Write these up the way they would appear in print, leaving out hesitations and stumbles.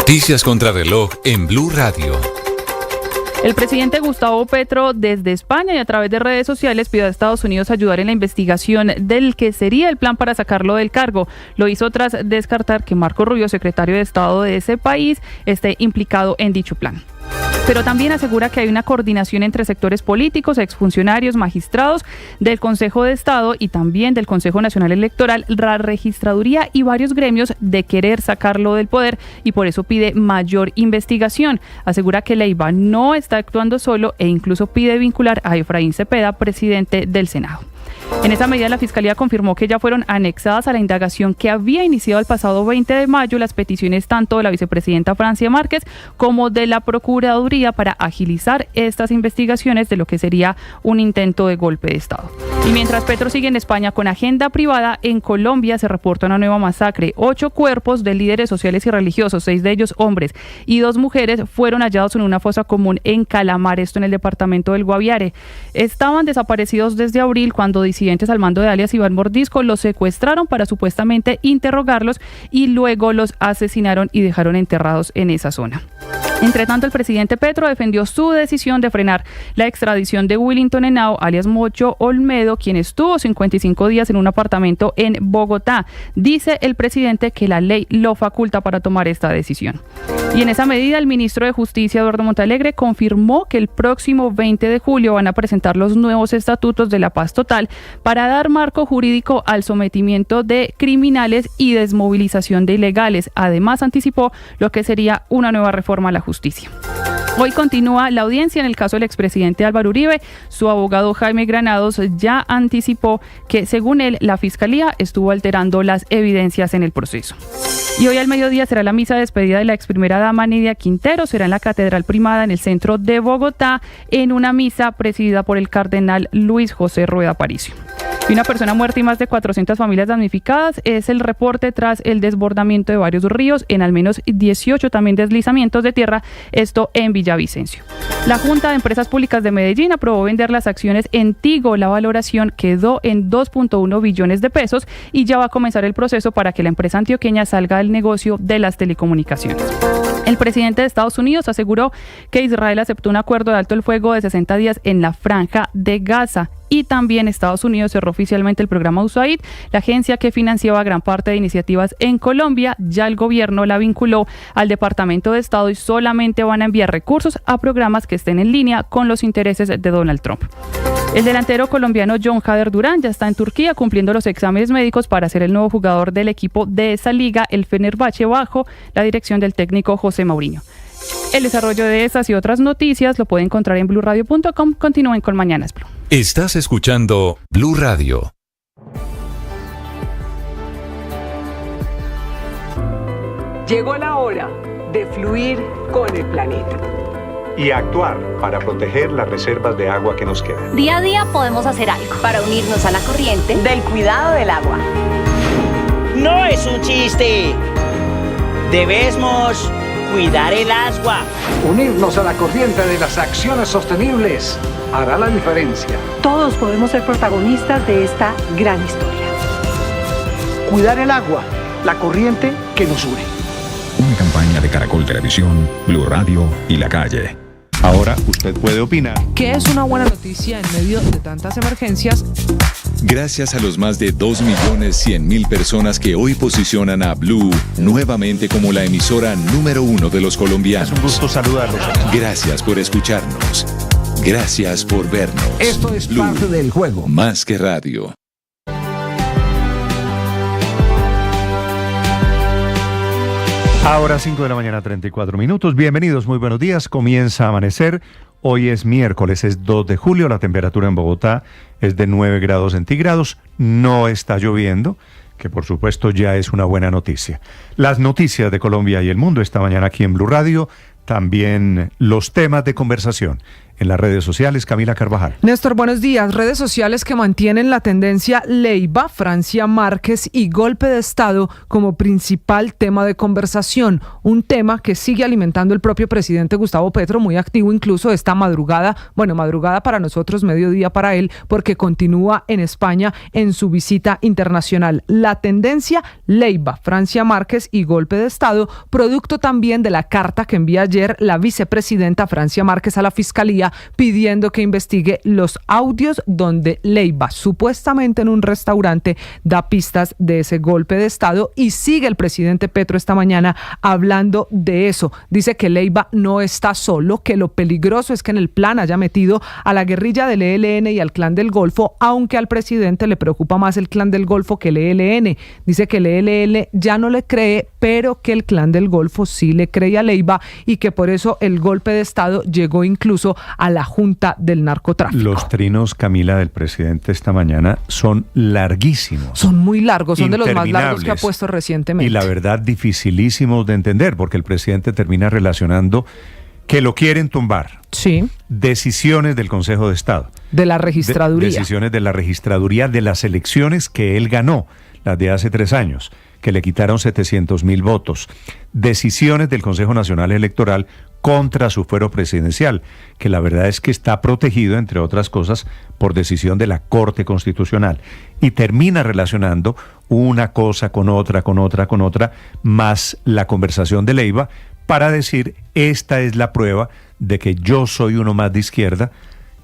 Noticias contra reloj en Blue Radio. El presidente Gustavo Petro desde España y a través de redes sociales pidió a Estados Unidos ayudar en la investigación del que sería el plan para sacarlo del cargo. Lo hizo tras descartar que Marco Rubio, secretario de Estado de ese país, esté implicado en dicho plan. Pero también asegura que hay una coordinación entre sectores políticos, exfuncionarios, magistrados del Consejo de Estado y también del Consejo Nacional Electoral, la registraduría y varios gremios de querer sacarlo del poder y por eso pide mayor investigación. Asegura que Leiva no está actuando solo e incluso pide vincular a Efraín Cepeda, presidente del Senado. En esa medida, la Fiscalía confirmó que ya fueron anexadas a la indagación que había iniciado el pasado 20 de mayo las peticiones tanto de la vicepresidenta Francia Márquez como de la Procuraduría para agilizar estas investigaciones de lo que sería un intento de golpe de Estado. Y mientras Petro sigue en España con agenda privada, en Colombia se reporta una nueva masacre. 8 cuerpos de líderes sociales y religiosos, 6 de ellos hombres y 2 mujeres, fueron hallados en una fosa común en Calamar, esto en el departamento del Guaviare. Estaban desaparecidos desde abril cuando disidentes al mando de alias Iván Mordisco los secuestraron para supuestamente interrogarlos y luego los asesinaron y dejaron enterrados en esa zona. Entre tanto, el presidente Petro defendió su decisión de frenar la extradición de Willington Henao, alias Mocho Olmedo, quien estuvo 55 días en un apartamento en Bogotá. Dice el presidente que la ley lo faculta para tomar esta decisión. Y en esa medida, el ministro de Justicia, Eduardo Montalegre, confirmó que el próximo 20 de julio van a presentar los nuevos estatutos de la paz total para dar marco jurídico al sometimiento de criminales y desmovilización de ilegales. Además, anticipó lo que sería una nueva reforma a la justicia. Hoy continúa la audiencia en el caso del expresidente Álvaro Uribe. Su abogado Jaime Granados ya anticipó que, según él, la Fiscalía estuvo alterando las evidencias en el proceso. Y hoy al mediodía será la misa de despedida de la ex primera dama Nidia Quintero. Será en la Catedral Primada en el centro de Bogotá, en una misa presidida por el cardenal Luis José Rueda Aparicio. Y una persona muerta y más de 400 familias damnificadas es el reporte tras el desbordamiento de varios ríos, en al menos 18 también deslizamientos de tierra, esto en Villavicencio. La Junta de Empresas Públicas de Medellín aprobó vender las acciones en Tigo. La valoración quedó en 2.1 billones de pesos y ya va a comenzar el proceso para que la empresa antioqueña salga del negocio de las telecomunicaciones. El presidente de Estados Unidos aseguró que Israel aceptó un acuerdo de alto el fuego de 60 días en la Franja de Gaza. Y también Estados Unidos cerró oficialmente el programa USAID, la agencia que financiaba gran parte de iniciativas en Colombia. Ya el gobierno la vinculó al Departamento de Estado y solamente van a enviar recursos a programas que estén en línea con los intereses de Donald Trump. El delantero colombiano John Jader Durán ya está en Turquía cumpliendo los exámenes médicos para ser el nuevo jugador del equipo de esa liga, el Fenerbahce, bajo la dirección del técnico José Mourinho. El desarrollo de estas y otras noticias lo puede encontrar en bluradio.com. Continúen con Mañanas Blue. Estás escuchando Blue Radio. Llegó la hora de fluir con el planeta y actuar para proteger las reservas de agua que nos quedan. Día a día podemos hacer algo para unirnos a la corriente del cuidado del agua. No es un chiste. Debemos cuidar el agua. Unirnos a la corriente de las acciones sostenibles hará la diferencia. Todos podemos ser protagonistas de esta gran historia. Cuidar el agua, la corriente que nos une. Una campaña de Caracol Televisión, Blue Radio y La Calle. Ahora usted puede opinar. ¿Qué es una buena noticia en medio de tantas emergencias? Gracias a los más de 2.100.000 personas que hoy posicionan a Blue nuevamente como la emisora número 1 de los colombianos. Es un gusto saludarlos. Gracias por escucharnos. Gracias por vernos. Esto es Blue, parte del juego. Más que radio. Ahora 5 de la mañana, 34 minutos. Bienvenidos, muy buenos días. Comienza a amanecer. Hoy es miércoles, es 2 de julio. La temperatura en Bogotá es de 9 grados centígrados. No está lloviendo, que por supuesto ya es una buena noticia. Las noticias de Colombia y el mundo esta mañana aquí en Blue Radio. también los temas de conversación en las redes sociales. Camila Carvajal. Néstor, buenos días. Redes sociales que mantienen la tendencia Leiva, Francia Márquez y golpe de Estado como principal tema de conversación. Un tema que sigue alimentando el propio presidente Gustavo Petro, muy activo incluso esta madrugada. Bueno, madrugada para nosotros, mediodía para él, porque continúa en España en su visita internacional. La tendencia Leiva, Francia Márquez y golpe de Estado, producto también de la carta que envía ayer la vicepresidenta Francia Márquez a la Fiscalía pidiendo que investigue los audios donde Leiva, supuestamente en un restaurante, da pistas de ese golpe de Estado, y sigue el presidente Petro esta mañana hablando de eso. Dice que Leiva no está solo, que lo peligroso es que en el plan haya metido a la guerrilla del ELN y al Clan del Golfo, aunque al presidente le preocupa más el Clan del Golfo que el ELN. Dice que el ELN ya no le cree, pero que el Clan del Golfo sí le cree a Leiva, y que por eso el golpe de Estado llegó incluso a la Junta del Narcotráfico. Los trinos, Camila, del presidente esta mañana son larguísimos. Son muy largos, son de los más largos que ha puesto recientemente. Y la verdad, dificilísimos de entender, porque el presidente termina relacionando que lo quieren tumbar. Sí. Decisiones del Consejo de Estado. De la registraduría. Decisiones de la registraduría de las elecciones que él ganó, las de hace 3 años, que le quitaron 700,000 votos. Decisiones del Consejo Nacional Electoral contra su fuero presidencial, que la verdad es que está protegido, entre otras cosas, por decisión de la Corte Constitucional. Y termina relacionando una cosa con otra, más la conversación de Leiva, para decir, esta es la prueba de que yo soy uno más de izquierda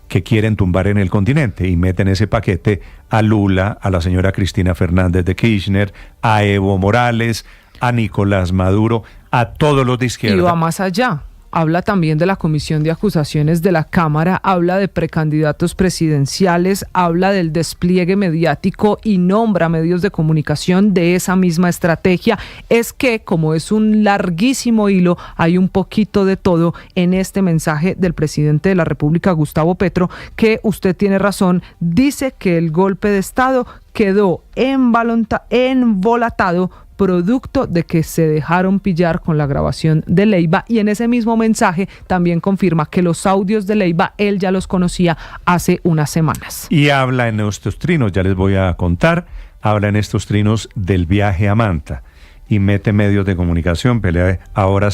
que quieren tumbar en el continente, y meten ese paquete a Lula, a la señora Cristina Fernández de Kirchner, a Evo Morales, a Nicolás Maduro, a todos los de izquierda. Y va más allá. Habla también de la comisión de acusaciones de la Cámara, habla de precandidatos presidenciales, habla del despliegue mediático y nombra medios de comunicación de esa misma estrategia. Es que, como es un larguísimo hilo, hay un poquito de todo en este mensaje del presidente de la República, Gustavo Petro, que usted tiene razón, dice que el golpe de Estado quedó embolatado producto de que se dejaron pillar con la grabación de Leiva, y en ese mismo mensaje también confirma que los audios de Leiva él ya los conocía hace unas semanas. Y habla en estos trinos, ya les voy a contar, habla en estos trinos del viaje a Manta y mete medios de comunicación, ahora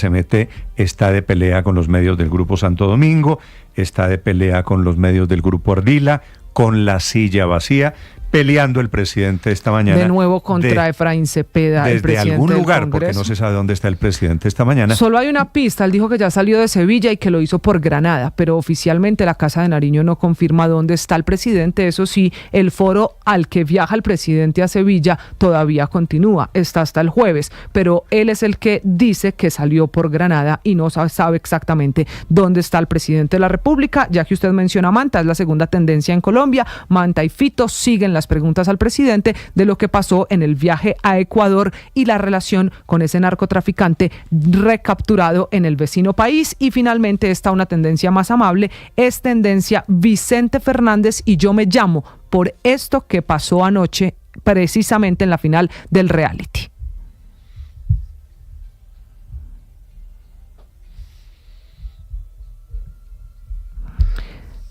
está de pelea con los medios del Grupo Santo Domingo, está de pelea con los medios del Grupo Ardila, con la silla vacía, peleando el presidente esta mañana. De nuevo contra Efraín Cepeda, el presidente algún lugar, del porque no se sabe dónde está el presidente esta mañana. Solo hay una pista, él dijo que ya salió de Sevilla y que lo hizo por Granada, pero oficialmente la Casa de Nariño no confirma dónde está el presidente. Eso sí, el foro al que viaja el presidente a Sevilla todavía continúa, está hasta el jueves, pero él es el que dice que salió por Granada y no sabe exactamente dónde está el presidente de la República. Ya que usted menciona Manta, es la segunda tendencia en Colombia. Manta y Fito siguen las preguntas al presidente de lo que pasó en el viaje a Ecuador y la relación con ese narcotraficante recapturado en el vecino país. Y finalmente está una tendencia más amable, es tendencia Vicente Fernández y yo me llamo, por esto que pasó anoche precisamente en la final del reality.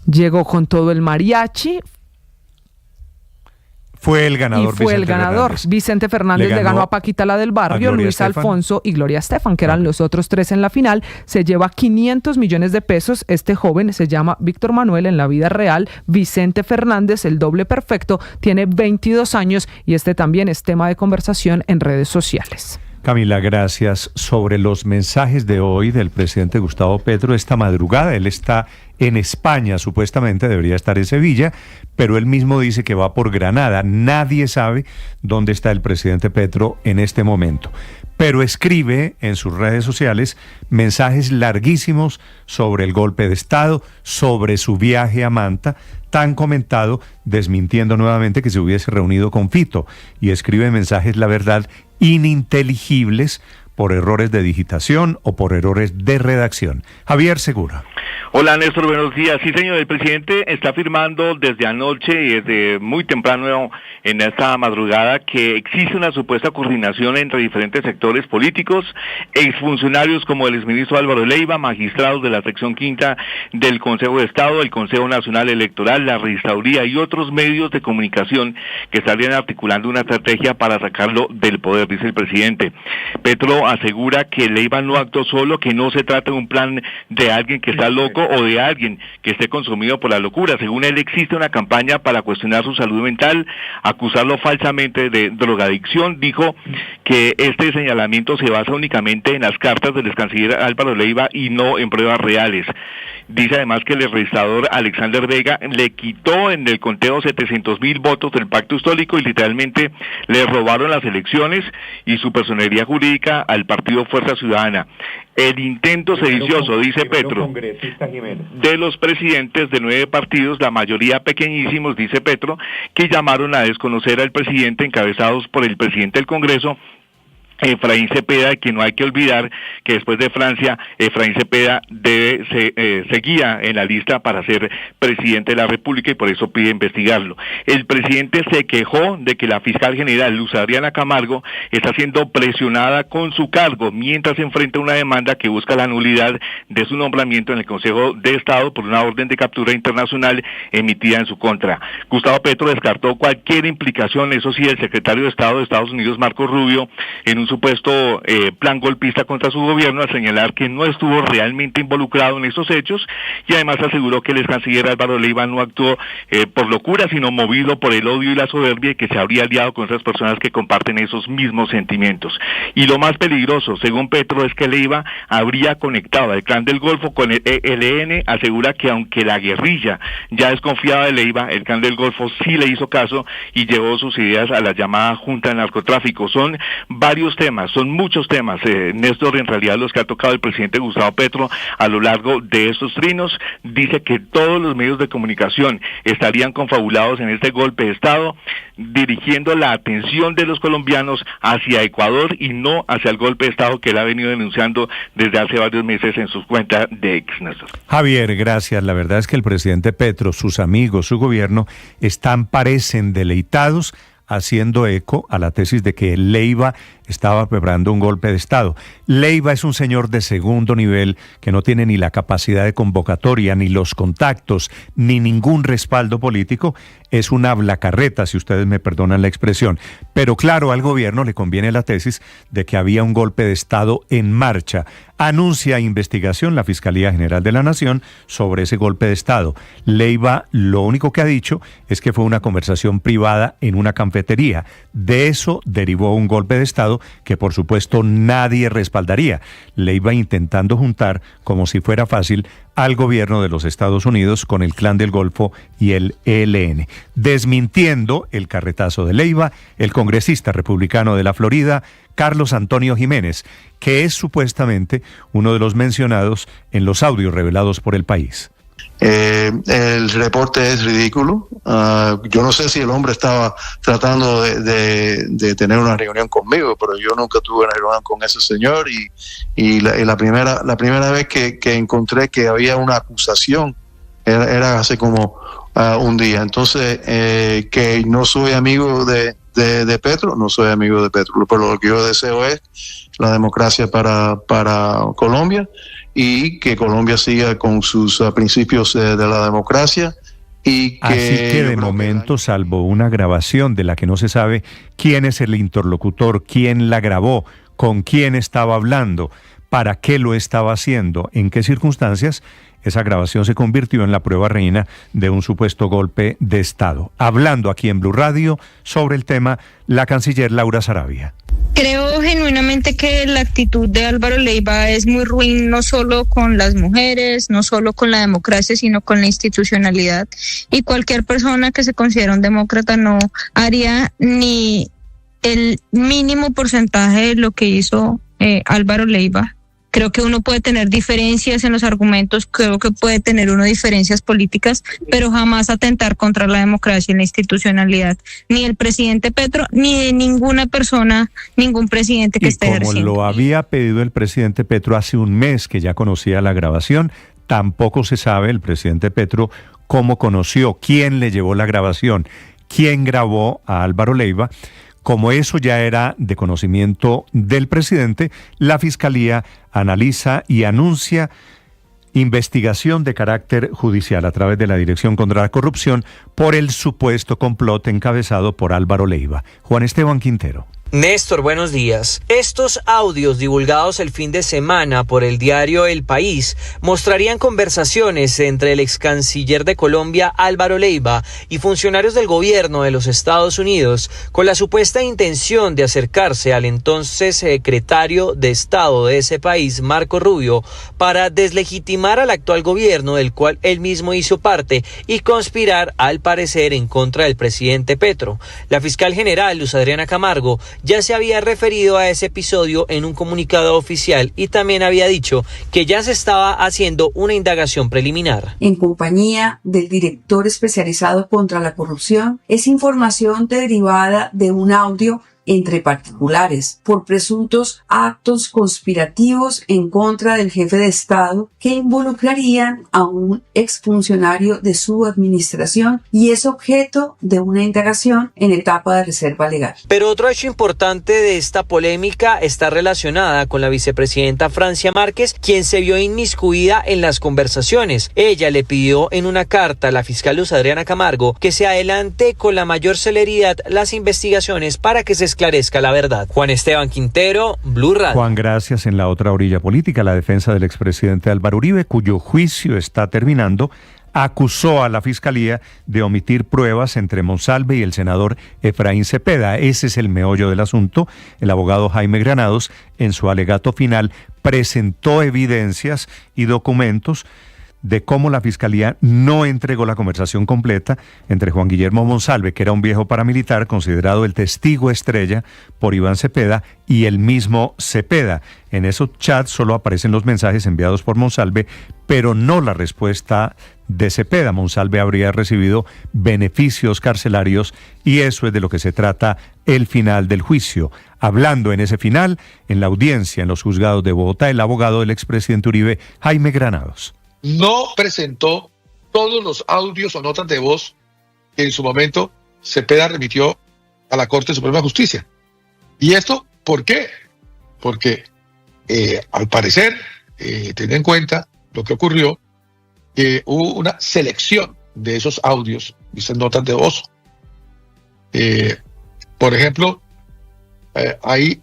Llegó con todo el mariachi. Fue el ganador. Vicente Fernández le ganó a Paquita la del barrio, Luis Estefan, Alfonso y Gloria Estefan, que eran los otros 3 en la final. Se lleva 500 millones de pesos. Este joven se llama Víctor Manuel en la vida real. Vicente Fernández, el doble perfecto, tiene 22 años y este también es tema de conversación en redes sociales. Camila, gracias. Sobre los mensajes de hoy del presidente Gustavo Petro, esta madrugada, él está en España, supuestamente debería estar en Sevilla, pero él mismo dice que va por Granada. Nadie sabe dónde está el presidente Petro en este momento, pero escribe en sus redes sociales mensajes larguísimos sobre el golpe de Estado, sobre su viaje a Manta, tan comentado, desmintiendo nuevamente que se hubiese reunido con Fito, y escribe mensajes, la verdad, ininteligibles, por errores de digitación o por errores de redacción. Javier Segura. Hola Néstor, buenos días. Sí señor, el presidente está afirmando desde anoche y desde muy temprano en esta madrugada que existe una supuesta coordinación entre diferentes sectores políticos, exfuncionarios como el exministro Álvaro Leiva, magistrados de la sección quinta del Consejo de Estado, el Consejo Nacional Electoral, la Registraduría y otros medios de comunicación que estarían articulando una estrategia para sacarlo del poder, dice el presidente. Petro asegura que Leiva no actuó solo, que no se trata de un plan de alguien que está loco o de alguien que esté consumido por la locura. Según él, existe una campaña para cuestionar su salud mental, acusarlo falsamente de drogadicción. Dijo que este señalamiento se basa únicamente en las cartas del ex canciller Álvaro Leiva y no en pruebas reales. Dice además que el registrador Alexander Vega le quitó en el conteo 700,000 votos del pacto histórico y literalmente le robaron las elecciones y su personería jurídica al partido Fuerza Ciudadana. El intento sedicioso, dice Petro, de los presidentes de 9 partidos, la mayoría pequeñísimos, dice Petro, que llamaron a desconocer al presidente, encabezados por el presidente del Congreso, Efraín Cepeda, que no hay que olvidar que después de Francia, Efraín Cepeda seguía en la lista para ser presidente de la República y por eso pide investigarlo. El presidente se quejó de que la fiscal general Luz Adriana Camargo está siendo presionada con su cargo mientras enfrenta una demanda que busca la nulidad de su nombramiento en el Consejo de Estado por una orden de captura internacional emitida en su contra. Gustavo Petro descartó cualquier implicación, eso sí, el secretario de Estado de Estados Unidos, Marco Rubio, en un supuesto plan golpista contra su gobierno, al señalar que no estuvo realmente involucrado en esos hechos, y además aseguró que el ex canciller Álvaro Leiva no actuó por locura, sino movido por el odio y la soberbia, y que se habría aliado con esas personas que comparten esos mismos sentimientos. Y lo más peligroso, según Petro, es que Leiva habría conectado al Clan del Golfo con el ELN. Asegura que aunque la guerrilla ya desconfiaba de Leiva, el Clan del Golfo sí le hizo caso y llevó sus ideas a la llamada Junta de Narcotráfico. Son varios temas, son muchos temas, Néstor, en realidad los que ha tocado el presidente Gustavo Petro a lo largo de estos trinos. Dice que todos los medios de comunicación estarían confabulados en este golpe de Estado, dirigiendo la atención de los colombianos hacia Ecuador y no hacia el golpe de Estado que él ha venido denunciando desde hace varios meses en sus cuentas de X, Néstor. Javier, gracias. La verdad es que el presidente Petro, sus amigos, su gobierno, parecen deleitados, haciendo eco a la tesis de que Leiva estaba preparando un golpe de Estado. Leiva es un señor de segundo nivel que no tiene ni la capacidad de convocatoria, ni los contactos, ni ningún respaldo político. Es un hablacarreta, si ustedes me perdonan la expresión. Pero claro, al gobierno le conviene la tesis de que había un golpe de Estado en marcha. Anuncia investigación la Fiscalía General de la Nación sobre ese golpe de Estado. Leiva lo único que ha dicho es que fue una conversación privada en una cafetería. De eso derivó un golpe de Estado que por supuesto nadie respaldaría. Leiva intentando juntar, como si fuera fácil, al gobierno de los Estados Unidos con el Clan del Golfo y el ELN. Desmintiendo el carretazo de Leiva, el congresista republicano de la Florida, Carlos Antonio Jiménez, que es supuestamente uno de los mencionados en los audios revelados por El País. El reporte es ridículo. Yo no sé si el hombre estaba tratando de tener una reunión conmigo, pero yo nunca tuve una reunión con ese señor y la primera vez que encontré que había una acusación era hace como un día. Entonces, que no soy amigo de Petro, no soy amigo de Petro, pero lo que yo deseo es la democracia para Colombia, y que Colombia siga con sus principios de la democracia. Y que así que de momento, salvo una grabación de la que no se sabe quién es el interlocutor, quién la grabó, con quién estaba hablando, para qué lo estaba haciendo, en qué circunstancias, esa grabación se convirtió en la prueba reina de un supuesto golpe de Estado. Hablando aquí en Blue Radio sobre el tema, la canciller Laura Sarabia. Creo genuinamente que la actitud de Álvaro Leiva es muy ruin, no solo con las mujeres, no solo con la democracia, sino con la institucionalidad. Y cualquier persona que se considera un demócrata no haría ni el mínimo porcentaje de lo que hizo Álvaro Leiva. Creo que uno puede tener diferencias en los argumentos, creo que puede tener uno diferencias políticas, pero jamás atentar contra la democracia y la institucionalidad, ni el presidente Petro, ni de ninguna persona, ningún presidente que esté ejerciendo. Como lo había pedido el presidente Petro hace un mes, que ya conocía la grabación, tampoco se sabe el presidente Petro cómo conoció, quién le llevó la grabación, quién grabó a Álvaro Leiva. Como eso ya era de conocimiento del presidente, la Fiscalía analiza y anuncia investigación de carácter judicial a través de la Dirección contra la Corrupción por el supuesto complot encabezado por Álvaro Leiva. Juan Esteban Quintero. Néstor, buenos días. Estos audios divulgados el fin de semana por el diario El País mostrarían conversaciones entre el ex canciller de Colombia, Álvaro Leiva, y funcionarios del gobierno de los Estados Unidos con la supuesta intención de acercarse al entonces secretario de Estado de ese país, Marco Rubio, para deslegitimar al actual gobierno del cual él mismo hizo parte y conspirar, al parecer, en contra del presidente Petro. La fiscal general, Luz Adriana Camargo, ya se había referido a ese episodio en un comunicado oficial y también había dicho que ya se estaba haciendo una indagación preliminar. En compañía del director especializado contra la corrupción, es información derivada de un audio entre particulares por presuntos actos conspirativos en contra del jefe de Estado que involucrarían a un exfuncionario de su administración y es objeto de una indagación en etapa de reserva legal. Pero otro hecho importante de esta polémica está relacionada con la vicepresidenta Francia Márquez, quien se vio inmiscuida en las conversaciones. Ella le pidió en una carta a la fiscal Luz Adriana Camargo que se adelante con la mayor celeridad las investigaciones para que se esclarezca la verdad. Juan Esteban Quintero, Blue Radio. Juan, gracias. En la otra orilla política, la defensa del expresidente Álvaro Uribe, cuyo juicio está terminando, acusó a la Fiscalía de omitir pruebas entre Monsalve y el senador Efraín Cepeda. Ese es el meollo del asunto. El abogado Jaime Granados, en su alegato final, presentó evidencias y documentos de cómo la Fiscalía no entregó la conversación completa entre Juan Guillermo Monsalve, que era un viejo paramilitar considerado el testigo estrella por Iván Cepeda, y el mismo Cepeda. En esos chats solo aparecen los mensajes enviados por Monsalve, pero no la respuesta de Cepeda. Monsalve habría recibido beneficios carcelarios y eso es de lo que se trata el final del juicio. Hablando en ese final, en la audiencia en los juzgados de Bogotá, el abogado del expresidente Uribe, Jaime Granados. No presentó todos los audios o notas de voz que en su momento Cepeda remitió a la Corte Suprema de Justicia. ¿Y esto por qué? Porque al parecer, teniendo en cuenta lo que ocurrió, hubo una selección de esos audios, esas notas de voz. Por ejemplo, hay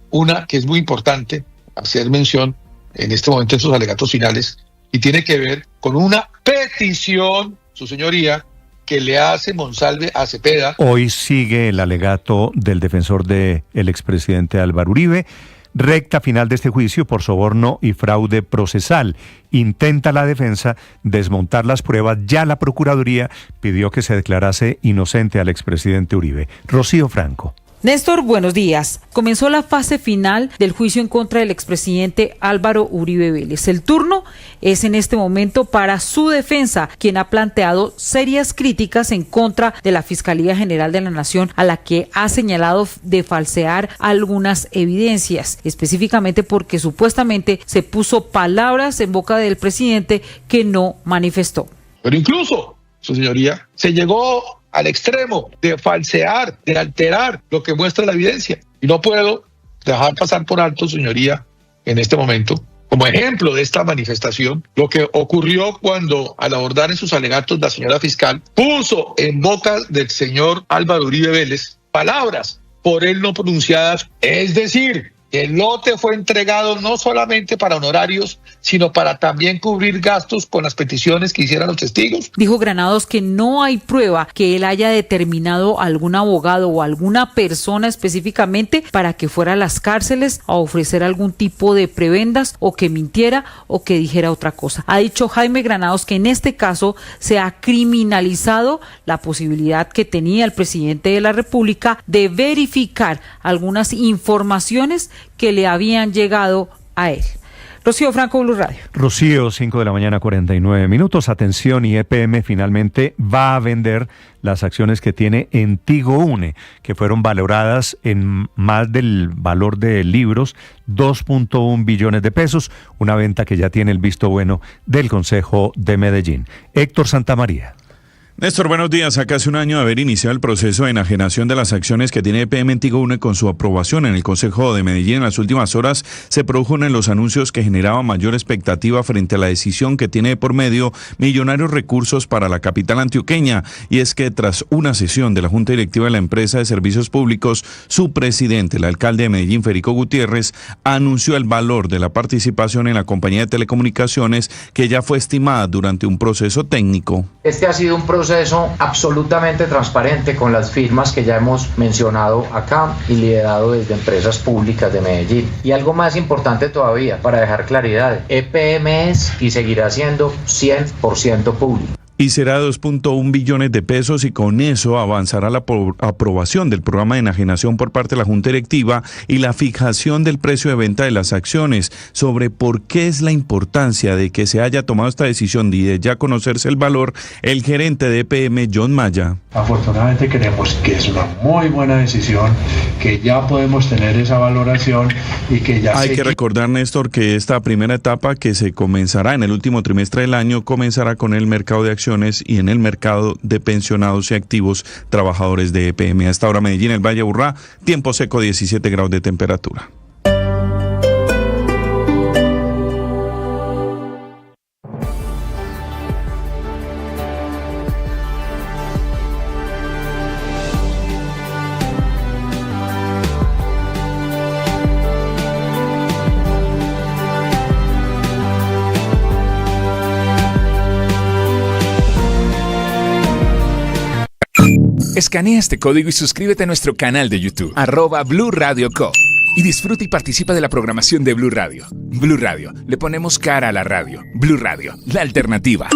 una que es muy importante hacer mención en este momento en sus alegatos finales, y tiene que ver con una petición, su señoría, que le hace Monsalve a Cepeda. Hoy sigue el alegato del defensor del expresidente Álvaro Uribe. Recta final de este juicio por soborno y fraude procesal. Intenta la defensa desmontar las pruebas. Ya la Procuraduría pidió que se declarase inocente al expresidente Uribe. Rocío Franco. Néstor, buenos días. Comenzó la fase final del juicio en contra del expresidente Álvaro Uribe Vélez. El turno es en este momento para su defensa, quien ha planteado serias críticas en contra de la Fiscalía General de la Nación, a la que ha señalado de falsear algunas evidencias, específicamente porque supuestamente se puso palabras en boca del presidente que no manifestó. Pero incluso, su señoría, se llegó al extremo de falsear, de alterar lo que muestra la evidencia. Y no puedo dejar pasar por alto, señoría, en este momento, como ejemplo de esta manifestación, lo que ocurrió cuando, al abordar en sus alegatos la señora fiscal, puso en boca del señor Álvaro Uribe Vélez palabras por él no pronunciadas, es decir, el lote fue entregado no solamente para honorarios, sino para también cubrir gastos con las peticiones que hicieran los testigos. Dijo Granados que no hay prueba que él haya determinado a algún abogado o alguna persona específicamente para que fuera a las cárceles a ofrecer algún tipo de prebendas, o que mintiera o que dijera otra cosa. Ha dicho Jaime Granados que en este caso se ha criminalizado la posibilidad que tenía el presidente de la República de verificar algunas informaciones que le habían llegado a él. Rocío Franco, Blue Radio. Rocío, 5 de la mañana, 49 minutos. Atención, y EPM finalmente va a vender las acciones que tiene en Tigo Une, que fueron valoradas en más del valor de libros, 2.1 billones de pesos, una venta que ya tiene el visto bueno del Consejo de Medellín. Héctor Santamaría. Néstor, buenos días. A casi un año de haber iniciado el proceso de enajenación de las acciones que tiene EPM en Tigo Une con su aprobación en el Consejo de Medellín, en las últimas horas se produjo uno de los anuncios que generaba mayor expectativa frente a la decisión que tiene por medio millonarios recursos para la capital antioqueña, y es que tras una sesión de la Junta Directiva de la Empresa de Servicios Públicos, su presidente, el alcalde de Medellín, Federico Gutiérrez, anunció el valor de la participación en la compañía de telecomunicaciones que ya fue estimada durante un proceso técnico. Este ha sido un proceso absolutamente transparente con las firmas que ya hemos mencionado acá y liderado desde empresas públicas de Medellín. Y algo más importante todavía, para dejar claridad, EPM es y seguirá siendo 100% público. Y será 2.1 billones de pesos, y con eso avanzará la aprobación del programa de enajenación por parte de la Junta Directiva y la fijación del precio de venta de las acciones. Sobre por qué es la importancia de que se haya tomado esta decisión y de ya conocerse el valor, el gerente de EPM, John Maya. Afortunadamente creemos que es una muy buena decisión, que ya podemos tener esa valoración y que ya... Hay que recordar, Néstor, que esta primera etapa que se comenzará en el último trimestre del año comenzará con el mercado de acciones y en el mercado de pensionados y activos trabajadores de EPM. A esta hora Medellín, el Valle Aburrá, tiempo seco, 17 grados de temperatura. Escanea este código y suscríbete a nuestro canal de YouTube, @Blue Radio Co. Y disfruta y participa de la programación de Blue Radio. Blue Radio, le ponemos cara a la radio. Blue Radio, la alternativa.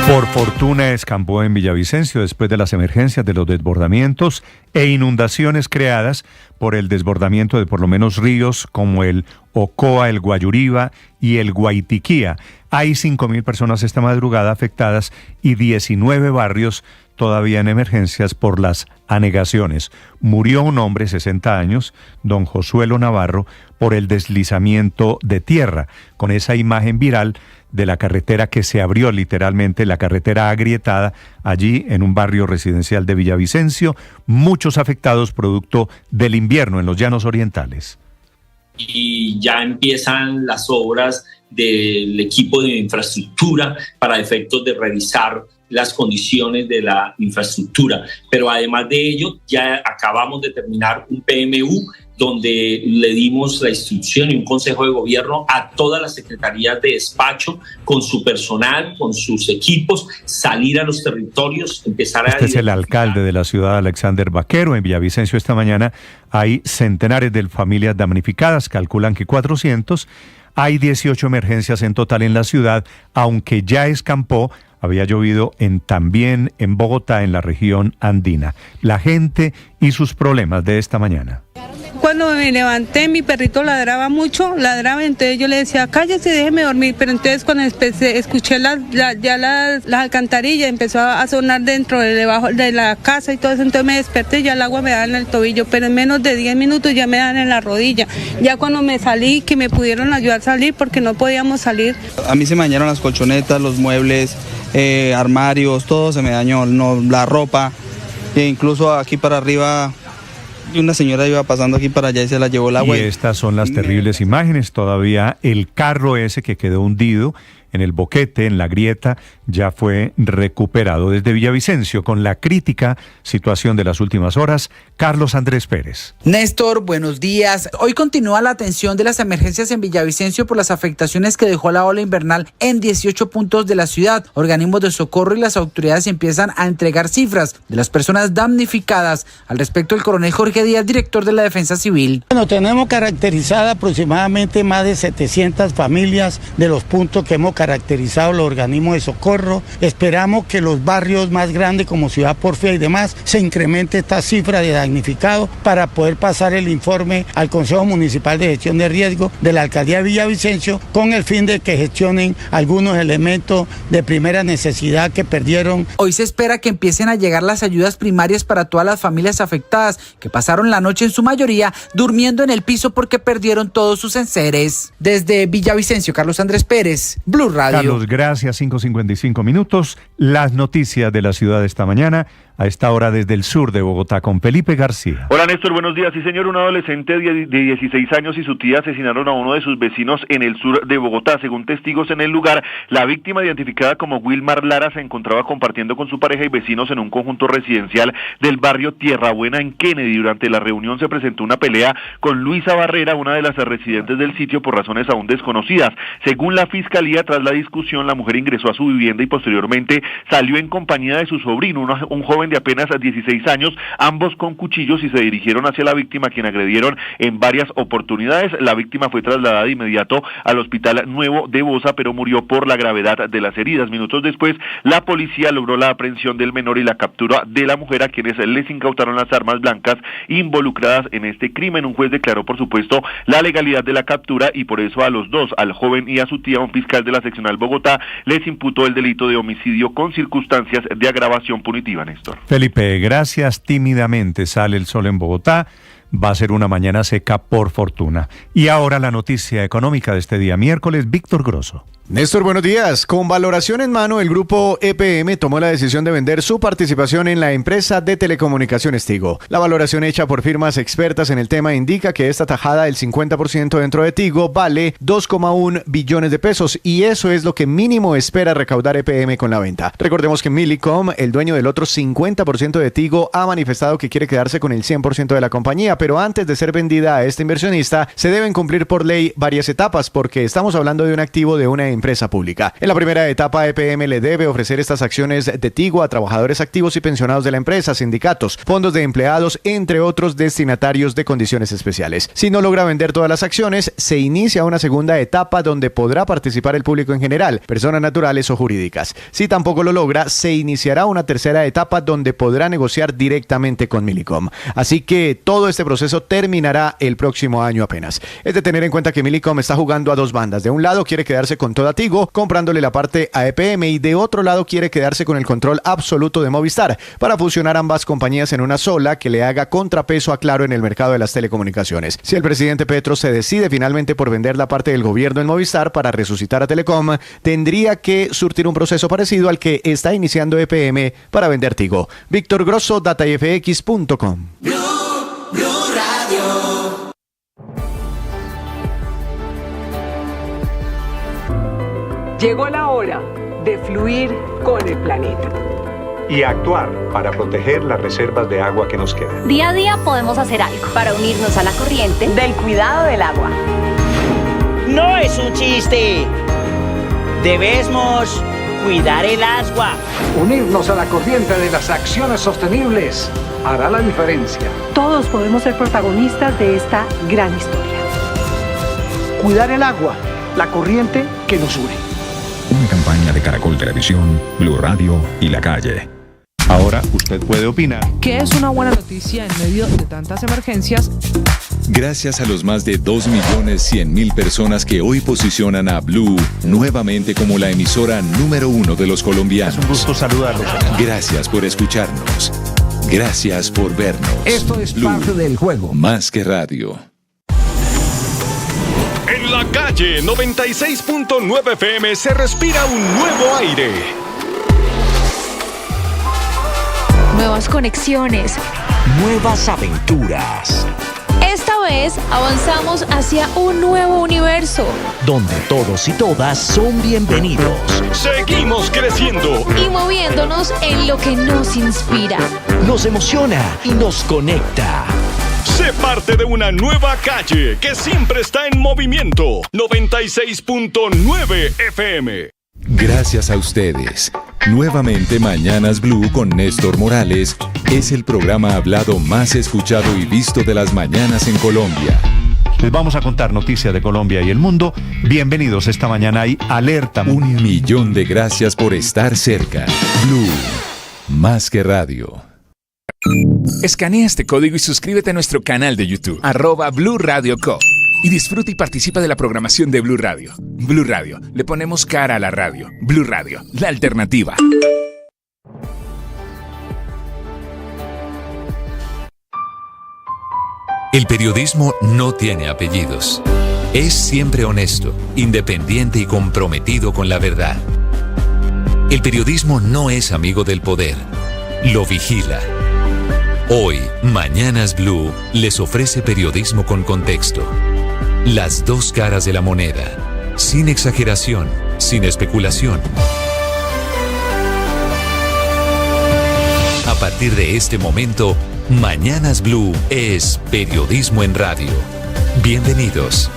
Por fortuna escampó en Villavicencio después de las emergencias de los desbordamientos e inundaciones creadas por el desbordamiento de por lo menos ríos como el Ocoa, el Guayuriba y el Guaitiquía. Hay 5.000 personas esta madrugada afectadas y 19 barrios todavía en emergencias por las anegaciones. Murió un hombre, 60 años, don Josuelo Navarro, por el deslizamiento de tierra, con esa imagen viral de la carretera que se abrió literalmente, la carretera agrietada, allí en un barrio residencial de Villavicencio, muchos afectados producto del invierno en los llanos orientales. Y ya empiezan las obras del equipo de infraestructura para efectos de revisar las condiciones de la infraestructura. Pero además de ello, ya acabamos de terminar un PMU donde le dimos la instrucción y un consejo de gobierno a todas las secretarías de despacho, con su personal, con sus equipos, salir a los territorios, empezar a... Este es el alcalde de la ciudad, Alexander Vaquero. En Villavicencio esta mañana hay centenares de familias damnificadas, calculan que 400. Hay 18 emergencias en total en la ciudad, aunque ya escampó. Había llovido también en Bogotá, en la región andina. La gente y sus problemas de esta mañana. Cuando me levanté, mi perrito ladraba mucho, entonces yo le decía, cállese, déjeme dormir, pero entonces cuando escuché las alcantarillas, empezó a sonar debajo de la casa y todo eso, entonces me desperté y ya el agua me daba en el tobillo, pero en menos de 10 minutos ya me dan en la rodilla. Ya cuando me salí, que me pudieron ayudar a salir porque no podíamos salir. A mí se me dañaron las colchonetas, los muebles, armarios, todo se me dañó, la ropa, e incluso aquí para arriba... Una señora iba pasando aquí para allá y se la llevó el agua. Y estas son las terribles imágenes. Todavía el carro ese que quedó hundido en el boquete, en la grieta, ya fue recuperado. Desde Villavicencio, con la crítica situación de las últimas horas, Carlos Andrés Pérez. Néstor, buenos días. Hoy continúa la atención de las emergencias en Villavicencio por las afectaciones que dejó la ola invernal en 18 puntos de la ciudad. Organismos de socorro y las autoridades empiezan a entregar cifras de las personas damnificadas. Al respecto, el coronel Jorge Díaz, director de la Defensa Civil. Bueno, tenemos caracterizada aproximadamente más de 700 familias de los puntos que hemos caracterizado los organismos de socorro. Esperamos que los barrios más grandes como Ciudad Porfía y demás se incremente esta cifra de damnificados para poder pasar el informe al Consejo Municipal de Gestión de Riesgo de la Alcaldía de Villavicencio con el fin de que gestionen algunos elementos de primera necesidad que perdieron. Hoy se espera que empiecen a llegar las ayudas primarias para todas las familias afectadas que pasaron la noche en su mayoría durmiendo en el piso porque perdieron todos sus enseres. Desde Villavicencio, Carlos Andrés Pérez, Blue Radio. Carlos, gracias. 5:55 minutos. Las noticias de la ciudad esta mañana. A esta hora desde el sur de Bogotá con Felipe García. Hola Néstor, buenos días. Sí señor, un adolescente de 16 años y su tía asesinaron a uno de sus vecinos en el sur de Bogotá. Según testigos en el lugar, la víctima, identificada como Wilmar Lara, se encontraba compartiendo con su pareja y vecinos en un conjunto residencial del barrio Tierra Buena en Kennedy. Durante la reunión se presentó una pelea con Luisa Barrera, una de las residentes del sitio, por razones aún desconocidas. Según la fiscalía, tras la discusión, la mujer ingresó a su vivienda y posteriormente salió en compañía de su sobrino, un joven de apenas 16 años, ambos con cuchillos, y se dirigieron hacia la víctima, quien agredieron en varias oportunidades. La víctima fue trasladada de inmediato al Hospital Nuevo de Bosa, pero murió por la gravedad de las heridas. Minutos después, la policía logró la aprehensión del menor y la captura de la mujer, a quienes les incautaron las armas blancas involucradas en este crimen. Un juez declaró, por supuesto, la legalidad de la captura, y por eso a los dos, al joven y a su tía, un fiscal de la seccional Bogotá les imputó el delito de homicidio con circunstancias de agravación punitiva, Néstor. Felipe, gracias. Tímidamente sale el sol en Bogotá. Va a ser una mañana seca, por fortuna. Y ahora la noticia económica de este día miércoles, Víctor Grosso. Néstor, buenos días. Con valoración en mano, el grupo EPM tomó la decisión de vender su participación en la empresa de telecomunicaciones Tigo. La valoración hecha por firmas expertas en el tema indica que esta tajada del 50% dentro de Tigo vale 2,1 billones de pesos, y eso es lo que mínimo espera recaudar EPM con la venta. Recordemos que Millicom, el dueño del otro 50% de Tigo, ha manifestado que quiere quedarse con el 100% de la compañía, pero antes de ser vendida a este inversionista se deben cumplir por ley varias etapas, porque estamos hablando de un activo de una empresa pública. En la primera etapa, EPM le debe ofrecer estas acciones de Tigo a trabajadores activos y pensionados de la empresa, sindicatos, fondos de empleados, entre otros destinatarios de condiciones especiales. Si no logra vender todas las acciones, se inicia una segunda etapa donde podrá participar el público en general, personas naturales o jurídicas. Si tampoco lo logra, se iniciará una tercera etapa donde podrá negociar directamente con Millicom. Así que todo este proceso terminará el próximo año apenas. Es de tener en cuenta que Millicom está jugando a dos bandas. De un lado quiere quedarse con toda Tigo, comprándole la parte a EPM, y de otro lado quiere quedarse con el control absoluto de Movistar, para fusionar ambas compañías en una sola que le haga contrapeso a Claro en el mercado de las telecomunicaciones. Si el presidente Petro se decide finalmente por vender la parte del gobierno en Movistar para resucitar a Telecom, tendría que surtir un proceso parecido al que está iniciando EPM para vender Tigo. Víctor Grosso, datayfx.com. Llegó la hora de fluir con el planeta y actuar para proteger las reservas de agua que nos quedan. Día a día podemos hacer algo para unirnos a la corriente del cuidado del agua. No es un chiste. Debemos cuidar el agua. Unirnos a la corriente de las acciones sostenibles hará la diferencia. Todos podemos ser protagonistas de esta gran historia. Cuidar el agua, la corriente que nos une. Una campaña de Caracol Televisión, Blue Radio y La Calle. Ahora usted puede opinar. ¿Qué es una buena noticia en medio de tantas emergencias? Gracias a los más de 2.100.000 personas que hoy posicionan a Blue nuevamente como la emisora número 1 de los colombianos. Es un gusto saludarlos. Gracias por escucharnos. Gracias por vernos. Esto es Blue, parte del juego. Más que radio. En La Calle 96.9 FM se respira un nuevo aire. Nuevas conexiones. Nuevas aventuras. Esta vez avanzamos hacia un nuevo universo, donde todos y todas son bienvenidos. Seguimos creciendo y moviéndonos en lo que nos inspira, nos emociona y nos conecta. Sé parte de una nueva calle que siempre está en movimiento. 96.9 FM. Gracias a ustedes. Nuevamente Mañanas Blue con Néstor Morales es el programa hablado más escuchado y visto de las mañanas en Colombia. Les vamos a contar noticias de Colombia y el mundo. Bienvenidos, esta mañana hay alerta. 1 millón de gracias por estar cerca. Blue, más que radio. Escanea este código y suscríbete a nuestro canal de YouTube, @Blue Radio Co. Y disfruta y participa de la programación de Blue Radio. Blue Radio, le ponemos cara a la radio. Blue Radio, la alternativa. El periodismo no tiene apellidos. Es siempre honesto, independiente y comprometido con la verdad. El periodismo no es amigo del poder, lo vigila. Hoy, Mañanas Blue les ofrece periodismo con contexto. Las dos caras de la moneda, sin exageración, sin especulación. A partir de este momento, Mañanas Blue es periodismo en radio. Bienvenidos.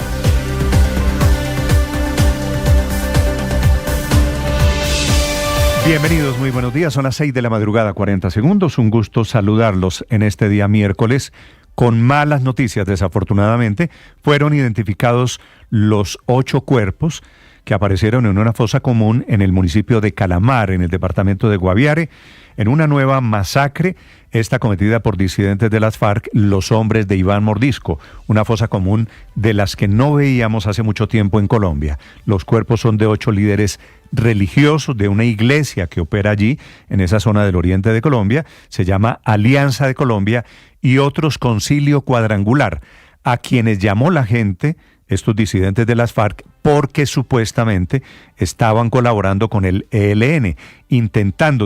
Bienvenidos, muy buenos días. Son las 6 de la madrugada, 40 segundos. Un gusto saludarlos en este día miércoles con malas noticias. Desafortunadamente, fueron identificados los 8 cuerpos que aparecieron en una fosa común en el municipio de Calamar, en el departamento de Guaviare, en una nueva masacre, esta cometida por disidentes de las FARC, los hombres de Iván Mordisco, una fosa común de las que no veíamos hace mucho tiempo en Colombia. Los cuerpos son de 8 líderes religiosos de una iglesia que opera allí, en esa zona del oriente de Colombia, se llama Alianza de Colombia, y otros Concilio Cuadrangular, a quienes llamó la gente, estos disidentes de las FARC, porque supuestamente estaban colaborando con el ELN,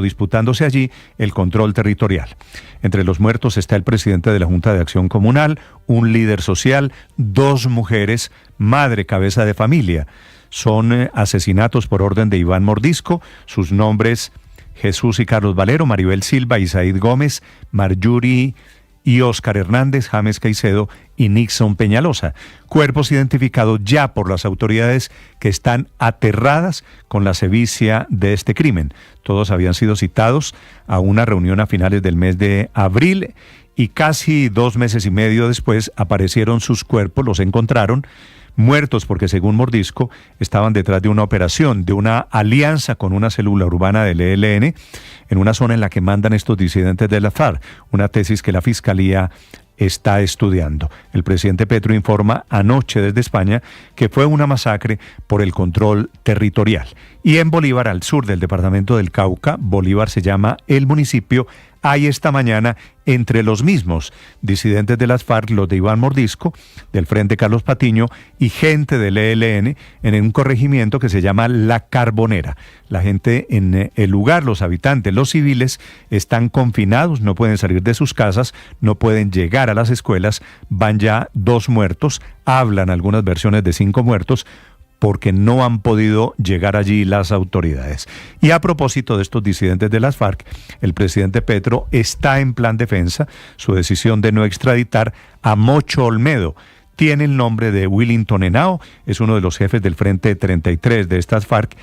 disputándose allí el control territorial. Entre los muertos está el presidente de la Junta de Acción Comunal, un líder social, 2 mujeres, madre, cabeza de familia. Son asesinatos por orden de Iván Mordisco, sus nombres Jesús y Carlos Valero, Maribel Silva, Isaid Gómez, Marjorie y Óscar Hernández, James Caicedo y Nixon Peñalosa. Cuerpos identificados ya por las autoridades que están aterradas con la sevicia de este crimen. Todos habían sido citados a una reunión a finales del mes de abril y casi 2 meses y medio después aparecieron sus cuerpos, los encontraron muertos porque, según Mordisco, estaban detrás de una operación, de una alianza con una célula urbana del ELN en una zona en la que mandan estos disidentes de la FARC, una tesis que la Fiscalía está estudiando. El presidente Petro informa anoche desde España que fue una masacre por el control territorial. Y en Bolívar, al sur del departamento del Cauca, Bolívar se llama el municipio, hay esta mañana entre los mismos disidentes de las FARC, los de Iván Mordisco, del Frente Carlos Patiño, y gente del ELN en un corregimiento que se llama La Carbonera. La gente en el lugar, los habitantes, los civiles, están confinados, no pueden salir de sus casas, no pueden llegar a las escuelas, van ya 2 muertos, hablan algunas versiones de 5 muertos, porque no han podido llegar allí las autoridades. Y a propósito de estos disidentes de las FARC, el presidente Petro está en plan defensa. Su decisión de no extraditar a Mocho Olmedo tiene el nombre de Willington Henao, es uno de los jefes del Frente 33 de estas FARC,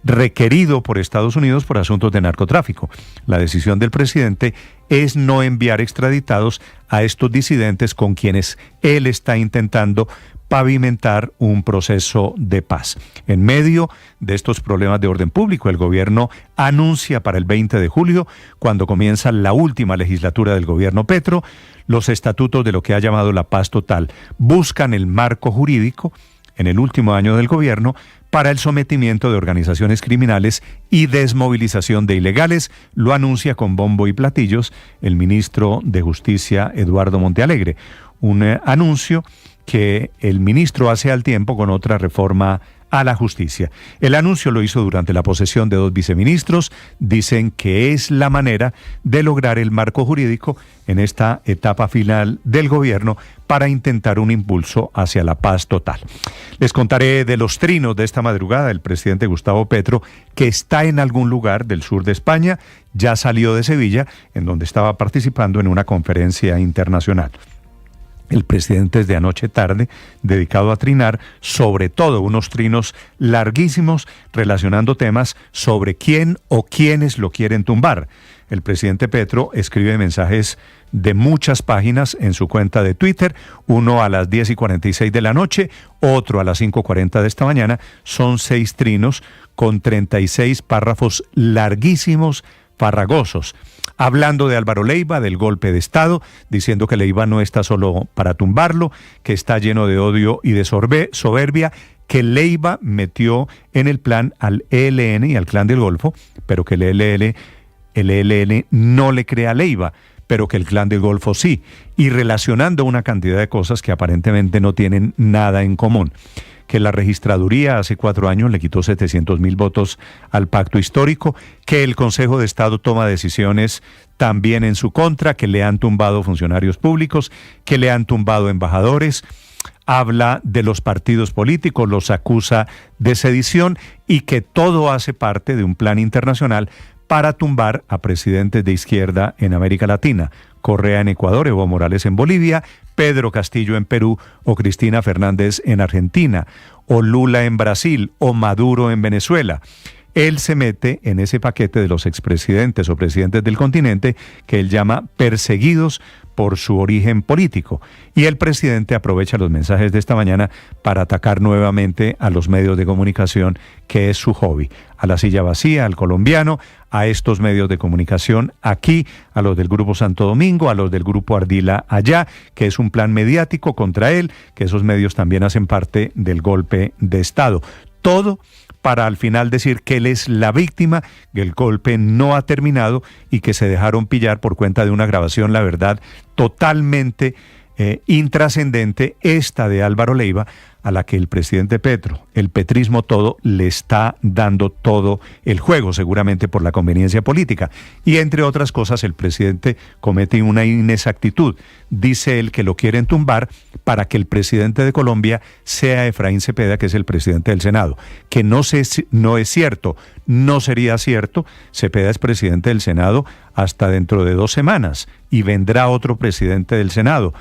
requerido por Estados Unidos por asuntos de narcotráfico. La decisión del presidente es no enviar extraditados a estos disidentes con quienes él está intentando pavimentar un proceso de paz. En medio de estos problemas de orden público, el gobierno anuncia para el 20 de julio, cuando comienza la última legislatura del gobierno Petro, los estatutos de lo que ha llamado la paz total. Buscan el marco jurídico en el último año del gobierno para el sometimiento de organizaciones criminales y desmovilización de ilegales. Lo anuncia con bombo y platillos el ministro de Justicia, Eduardo Montealegre. Un anuncio que el ministro hace al tiempo con otra reforma a la justicia. El anuncio lo hizo durante la posesión de 2 viceministros. Dicen que es la manera de lograr el marco jurídico en esta etapa final del gobierno para intentar un impulso hacia la paz total. Les contaré de los trinos de esta madrugada del presidente Gustavo Petro, que está en algún lugar del sur de España, ya salió de Sevilla, en donde estaba participando en una conferencia internacional. El presidente es de anoche tarde dedicado a trinar, sobre todo unos trinos larguísimos relacionando temas sobre quién o quiénes lo quieren tumbar. El presidente Petro escribe mensajes de muchas páginas en su cuenta de Twitter, uno a las 10:46 de la noche, otro a las 5:40 de esta mañana. Son 6 trinos con 36 párrafos larguísimos, farragosos, hablando de Álvaro Leiva, del golpe de Estado, diciendo que Leiva no está solo para tumbarlo, que está lleno de odio y de soberbia, que Leiva metió en el plan al ELN y al Clan del Golfo, pero que el ELN no le cree a Leiva, pero que el Clan del Golfo sí, y relacionando una cantidad de cosas que aparentemente no tienen nada en común. Que la registraduría hace 4 años le quitó 700.000 votos al pacto histórico, que el Consejo de Estado toma decisiones también en su contra, que le han tumbado funcionarios públicos, que le han tumbado embajadores. Habla de los partidos políticos, los acusa de sedición y que todo hace parte de un plan internacional para tumbar a presidentes de izquierda en América Latina. Correa en Ecuador, Evo Morales en Bolivia, Pedro Castillo en Perú o Cristina Fernández en Argentina, o Lula en Brasil o Maduro en Venezuela. Él se mete en ese paquete de los expresidentes o presidentes del continente que él llama perseguidos por su origen político. Y el presidente aprovecha los mensajes de esta mañana para atacar nuevamente a los medios de comunicación, que es su hobby. A La Silla Vacía, al Colombiano, a estos medios de comunicación aquí, a los del Grupo Santo Domingo, a los del Grupo Ardila allá, que es un plan mediático contra él, que esos medios también hacen parte del golpe de Estado. Todo para al final decir que él es la víctima, que el golpe no ha terminado y que se dejaron pillar por cuenta de una grabación, la verdad, totalmente intrascendente, esta de Álvaro Leiva, a la que el presidente Petro, el petrismo todo, le está dando todo el juego, seguramente por la conveniencia política. Y entre otras cosas, el presidente comete una inexactitud. Dice él que lo quieren tumbar para que el presidente de Colombia sea Efraín Cepeda, que es el presidente del Senado. Que no es cierto, no sería cierto. Cepeda es presidente del Senado hasta dentro de 2 semanas y vendrá otro presidente del Senado.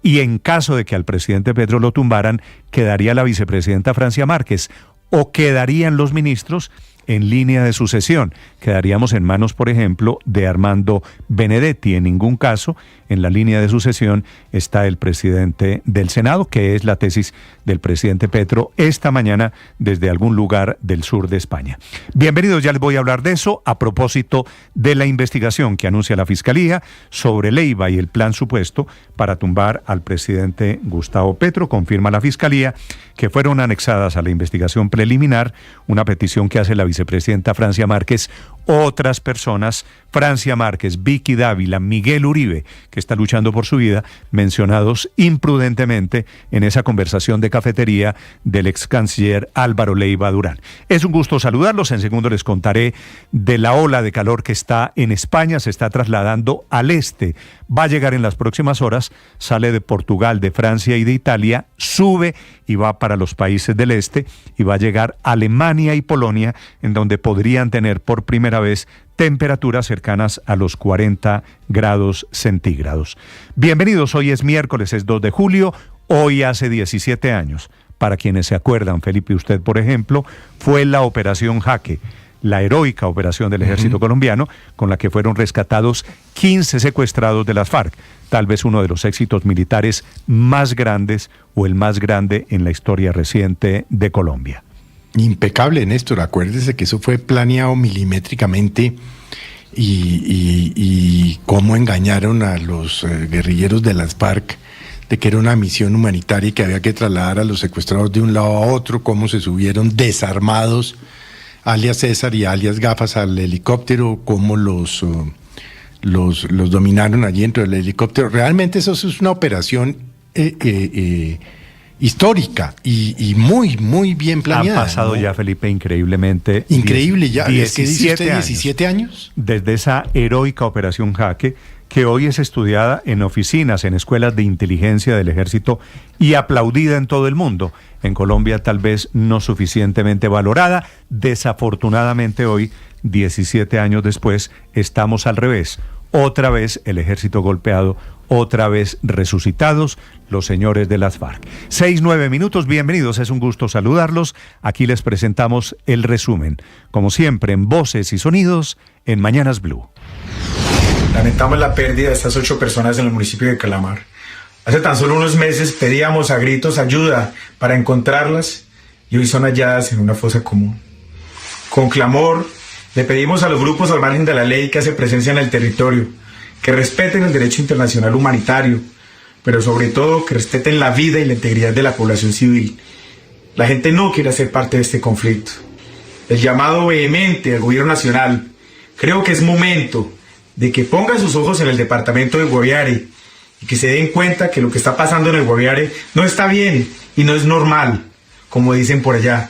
Y en caso de que al presidente Petro lo tumbaran, quedaría la vicepresidenta Francia Márquez o quedarían los ministros en línea de sucesión. Quedaríamos en manos, por ejemplo, de Armando Benedetti. En ningún caso, en la línea de sucesión está el presidente del Senado, que es la tesis del presidente Petro esta mañana desde algún lugar del sur de España. Bienvenidos, ya les voy a hablar de eso a propósito de la investigación que anuncia la Fiscalía sobre Leiva y el plan supuesto para tumbar al presidente Gustavo Petro. Confirma la Fiscalía que fueron anexadas a la investigación preliminar una petición que hace la vicepresidenta Francia Márquez, otras personas, Francia Márquez, Vicky Dávila, Miguel Uribe, que está luchando por su vida, mencionados imprudentemente en esa conversación de cafetería del ex canciller Álvaro Leiva Durán. Es un gusto saludarlos. En segundo les contaré de la ola de calor que está en España, se está trasladando al este, va a llegar en las próximas horas, sale de Portugal, de Francia y de Italia, sube y va para los países del este y va a llegar a Alemania y Polonia, en donde podrían tener por primera vez temperaturas cercanas a los 40 grados centígrados. Bienvenidos, hoy es miércoles, es 2 de julio, hoy hace 17 años. Para quienes se acuerdan, Felipe, usted por ejemplo, fue la Operación Jaque, la heroica operación del ejército colombiano, con la que fueron rescatados 15 secuestrados de las FARC, tal vez uno de los éxitos militares más grandes o el más grande en la historia reciente de Colombia. Impecable, Néstor. Acuérdese que eso fue planeado milimétricamente y cómo engañaron a los guerrilleros de las FARC de que era una misión humanitaria y que había que trasladar a los secuestrados de un lado a otro, cómo se subieron desarmados, alias César y alias Gafas, al helicóptero, cómo los dominaron allí dentro del helicóptero. Realmente eso es una operación histórica y muy, muy bien planeada. Han pasado ya, Felipe, increíblemente. Increíble ya. ¿Es que dice usted 17 17 años? Desde esa heroica Operación Jaque, que hoy es estudiada en oficinas, en escuelas de inteligencia del ejército y aplaudida en todo el mundo. En Colombia tal vez no suficientemente valorada. Desafortunadamente hoy, 17 años después, estamos al revés. Otra vez el ejército golpeado, otra vez resucitados los señores de las FARC. 6-9 bienvenidos, es un gusto saludarlos. Aquí les presentamos el resumen, como siempre en Voces y Sonidos en Mañanas Blue. Lamentamos la pérdida de estas 8 personas en el municipio de Calamar. Hace tan solo unos meses pedíamos a gritos ayuda para encontrarlas y hoy son halladas en una fosa común. Con clamor le pedimos a los grupos al margen de la ley que hace presencia en el territorio que respeten el derecho internacional humanitario, pero sobre todo que respeten la vida y la integridad de la población civil. La gente no quiere ser parte de este conflicto. El llamado vehemente al gobierno nacional, creo que es momento de que pongan sus ojos en el departamento de Guaviare y que se den cuenta que lo que está pasando en el Guaviare no está bien y no es normal, como dicen por allá.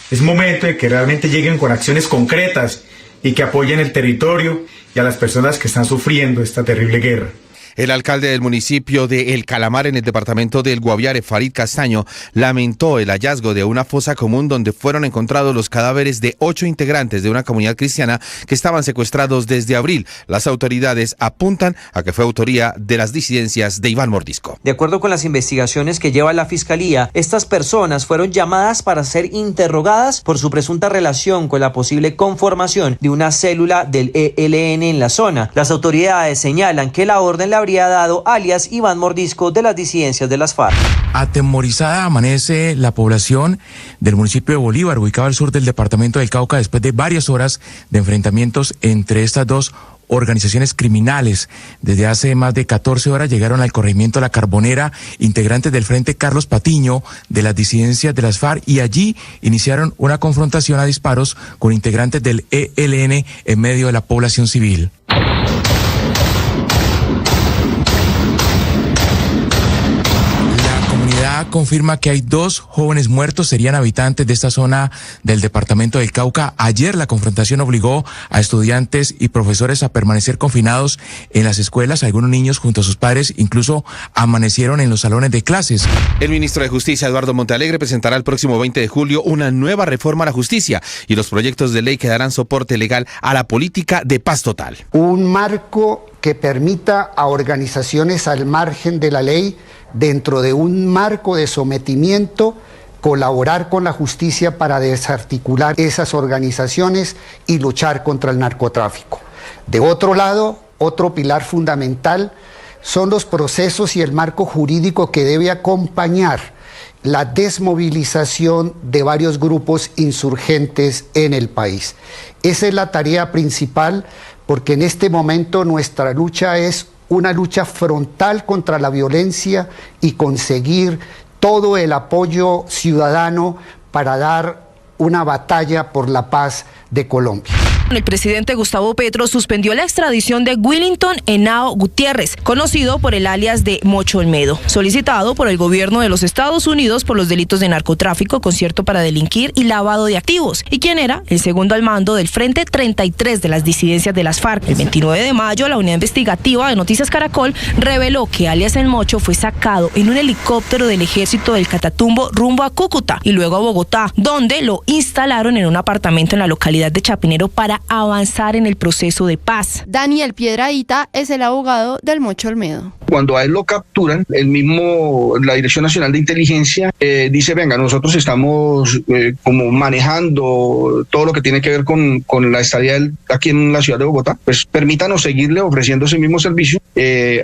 Es momento de que realmente lleguen con acciones concretas y que apoyen el territorio y a las personas que están sufriendo esta terrible guerra. El alcalde del municipio de El Calamar, en el departamento del Guaviare, Farid Castaño, lamentó el hallazgo de una fosa común donde fueron encontrados los cadáveres de 8 integrantes de una comunidad cristiana que estaban secuestrados desde abril. Las autoridades apuntan a que fue autoría de las disidencias de Iván Mordisco. De acuerdo con las investigaciones que lleva la Fiscalía, estas personas fueron llamadas para ser interrogadas por su presunta relación con la posible conformación de una célula del ELN en la zona. Las autoridades señalan que la orden le habría dado alias Iván Mordisco de las disidencias de las FARC. Atemorizada amanece la población del municipio de Bolívar, ubicado al sur del departamento del Cauca, después de varias horas de enfrentamientos entre estas dos organizaciones criminales. Desde hace más de 14 horas llegaron al corregimiento La Carbonera integrantes del Frente Carlos Patiño de las disidencias de las FARC y allí iniciaron una confrontación a disparos con integrantes del ELN en medio de la población civil. Confirma que hay 2 jóvenes muertos, serían habitantes de esta zona del departamento del Cauca. Ayer la confrontación obligó a estudiantes y profesores a permanecer confinados en las escuelas. Algunos niños junto a sus padres incluso amanecieron en los salones de clases. El ministro de Justicia, Eduardo Montealegre, presentará el próximo 20 de julio una nueva reforma a la justicia y los proyectos de ley que darán soporte legal a la política de paz total. Un marco que permita a organizaciones al margen de la ley, dentro de un marco de sometimiento, colaborar con la justicia para desarticular esas organizaciones y luchar contra el narcotráfico. De otro lado, otro pilar fundamental son los procesos y el marco jurídico que debe acompañar la desmovilización de varios grupos insurgentes en el país. Esa es la tarea principal, porque en este momento nuestra lucha es una lucha frontal contra la violencia y conseguir todo el apoyo ciudadano para dar una batalla por la paz de Colombia. El presidente Gustavo Petro suspendió la extradición de Willington Henao Gutiérrez, conocido por el alias de Mocho Olmedo, solicitado por el gobierno de los Estados Unidos por los delitos de narcotráfico, concierto para delinquir y lavado de activos, y quien era el segundo al mando del Frente 33 de las disidencias de las FARC. El 29 de mayo, la unidad investigativa de Noticias Caracol reveló que alias El Mocho fue sacado en un helicóptero del ejército del Catatumbo rumbo a Cúcuta y luego a Bogotá, donde lo instalaron en un apartamento en la localidad de Chapinero para avanzar en el proceso de paz. Daniel Piedradita es el abogado del Mocho Olmedo. Cuando a él lo capturan, la Dirección Nacional de Inteligencia dice, venga, nosotros estamos como manejando todo lo que tiene que ver con la estadía aquí en la ciudad de Bogotá, pues permítanos seguirle ofreciendo ese mismo servicio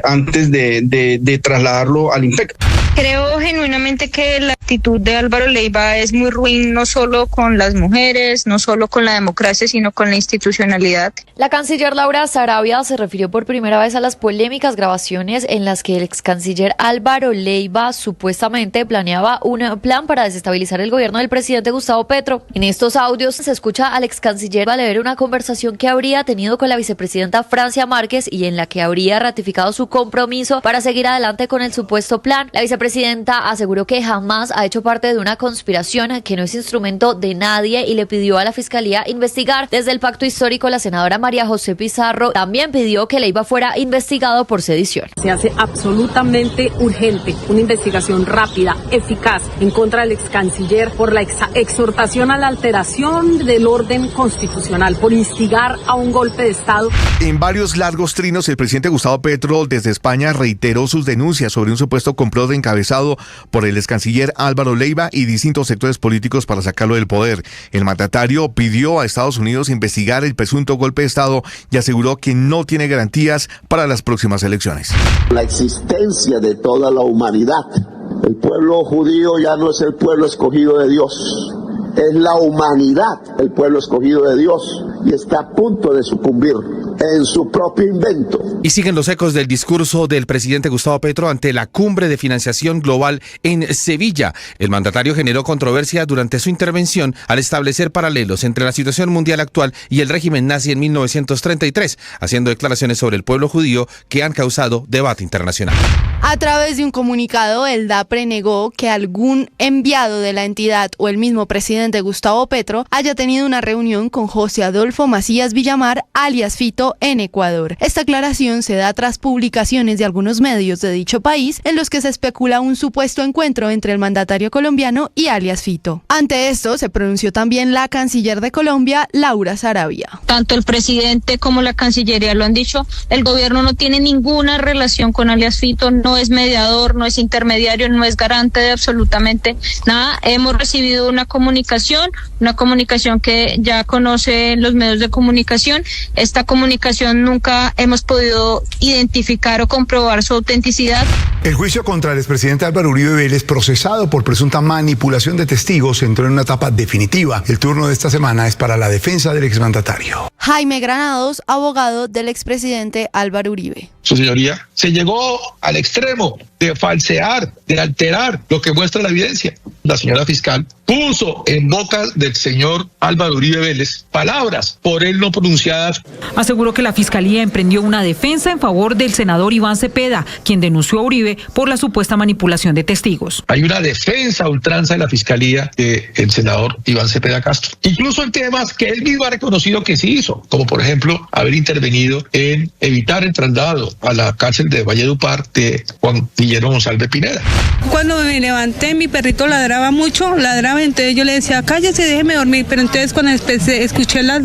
antes de trasladarlo al INPEC. Creo genuinamente que la actitud de Álvaro Leiva es muy ruin, no solo con las mujeres, no solo con la democracia, sino con la institucionalidad. La canciller Laura Sarabia se refirió por primera vez a las polémicas grabaciones en las que el ex canciller Álvaro Leiva supuestamente planeaba un plan para desestabilizar el gobierno del presidente Gustavo Petro. En estos audios se escucha al ex canciller Valever una conversación que habría tenido con la vicepresidenta Francia Márquez y en la que habría ratificado su compromiso para seguir adelante con el supuesto plan. La vicepresidenta presidenta aseguró que jamás ha hecho parte de una conspiración, que no es instrumento de nadie y le pidió a la Fiscalía investigar desde el pacto histórico. La senadora María José Pizarro también pidió que Leiva fuera investigado por sedición. Se hace absolutamente urgente una investigación rápida, eficaz, en contra del ex canciller por la exhortación a la alteración del orden constitucional, por instigar a un golpe de Estado. En varios largos trinos, el presidente Gustavo Petro desde España reiteró sus denuncias sobre un supuesto complot encabezado por el ex canciller Álvaro Leiva y distintos sectores políticos para sacarlo del poder. El mandatario pidió a Estados Unidos investigar el presunto golpe de Estado y aseguró que no tiene garantías para las próximas elecciones. La existencia de toda la humanidad. El pueblo judío ya no es el pueblo escogido de Dios. Es la humanidad el pueblo escogido de Dios y está a punto de sucumbir en su propio invento. Y siguen los ecos del discurso del presidente Gustavo Petro ante la cumbre de financiación global en Sevilla. El mandatario generó controversia durante su intervención al establecer paralelos entre la situación mundial actual y el régimen nazi en 1933, haciendo declaraciones sobre el pueblo judío que han causado debate internacional. A través de un comunicado, el DAPRE negó que algún enviado de la entidad o el mismo presidente Gustavo Petro haya tenido una reunión con José Adolfo Macías Villamar, alias Fito, en Ecuador. Esta aclaración se da tras publicaciones de algunos medios de dicho país en los que se especula un supuesto encuentro entre el mandatario colombiano y alias Fito. Ante esto, se pronunció también la canciller de Colombia, Laura Sarabia. Tanto el presidente como la Cancillería lo han dicho, el gobierno no tiene ninguna relación con alias Fito, no es mediador, no es intermediario, no es garante de absolutamente nada. Hemos recibido una comunicación que ya conocen los medios de comunicación. Esta comunicación nunca hemos podido identificar o comprobar su autenticidad. El juicio contra el expresidente Álvaro Uribe Vélez, procesado por presunta manipulación de testigos, entró en una etapa definitiva. El turno de esta semana es para la defensa del exmandatario. Jaime Granados, abogado del expresidente Álvaro Uribe. Su señoría, se llegó al extremo de falsear, de alterar lo que muestra la evidencia. La señora fiscal puso en boca del señor Álvaro Uribe Vélez palabras por él no pronunciadas. Aseguró que la Fiscalía emprendió una defensa en favor del senador Iván Cepeda, quien denunció a Uribe por la supuesta manipulación de testigos. Hay una defensa a ultranza de la Fiscalía del senador Iván Cepeda Castro. Incluso en temas que él mismo ha reconocido que sí hizo, como por ejemplo haber intervenido en evitar el traslado a la cárcel de Valledupar de Juan Guillermo Monsalve Pineda. Cuando me levanté, mi perrito ladraba mucho, entonces yo le decía, cállese, déjeme dormir, pero entonces cuando escuché las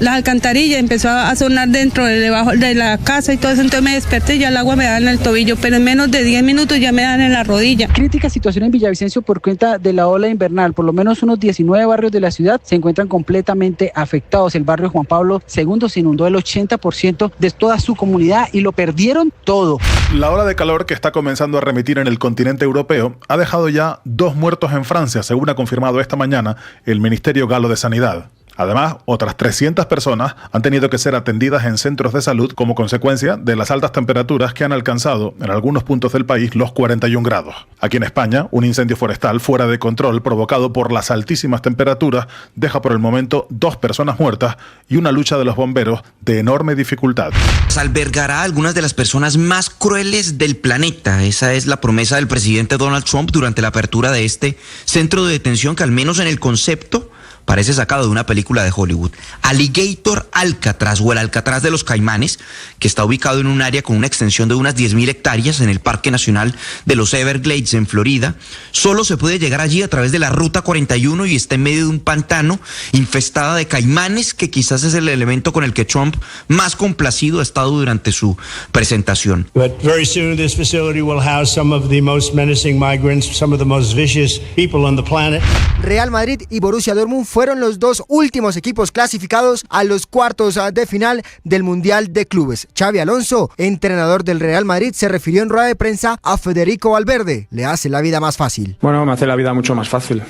alcantarillas, empezó a sonar debajo de la casa y todo eso, entonces me desperté y ya el agua me daba en el tobillo, pero en menos de 10 minutos ya me dan en la rodilla. Crítica situación en Villavicencio por cuenta de la ola invernal. Por lo menos unos 19 barrios de la ciudad se encuentran completamente afectados. El barrio Juan Pablo II se inundó el 80% de toda su comunidad y lo perdieron todo. La ola de calor que está comenzando a remitir en el continente europeo ha dejado ya 2 muertos en Francia, según ha confirmado esta mañana el Ministerio Galo de Sanidad. Además, otras 300 personas han tenido que ser atendidas en centros de salud como consecuencia de las altas temperaturas que han alcanzado en algunos puntos del país los 41 grados. Aquí en España, un incendio forestal fuera de control provocado por las altísimas temperaturas deja por el momento 2 personas muertas y una lucha de los bomberos de enorme dificultad. Albergará a algunas de las personas más crueles del planeta. Esa es la promesa del presidente Donald Trump durante la apertura de este centro de detención que, al menos en el concepto, parece sacado de una película de Hollywood. Alligator Alcatraz, o el Alcatraz de los Caimanes, que está ubicado en un área con una extensión de unas 10.000 hectáreas en el Parque Nacional de los Everglades en Florida. Solo se puede llegar allí a través de la Ruta 41 y está en medio de un pantano infestada de caimanes, que quizás es el elemento con el que Trump más complacido ha estado durante su presentación. But very soon this facility will house some of the most menacing migrants, some of the most vicious people on the planet. Real Madrid y Borussia Dortmund fueron los 2 últimos equipos clasificados a los cuartos de final del Mundial de Clubes. Xabi Alonso, entrenador del Real Madrid, se refirió en rueda de prensa a Federico Valverde. Le hace la vida más fácil. Bueno, me hace la vida mucho más fácil.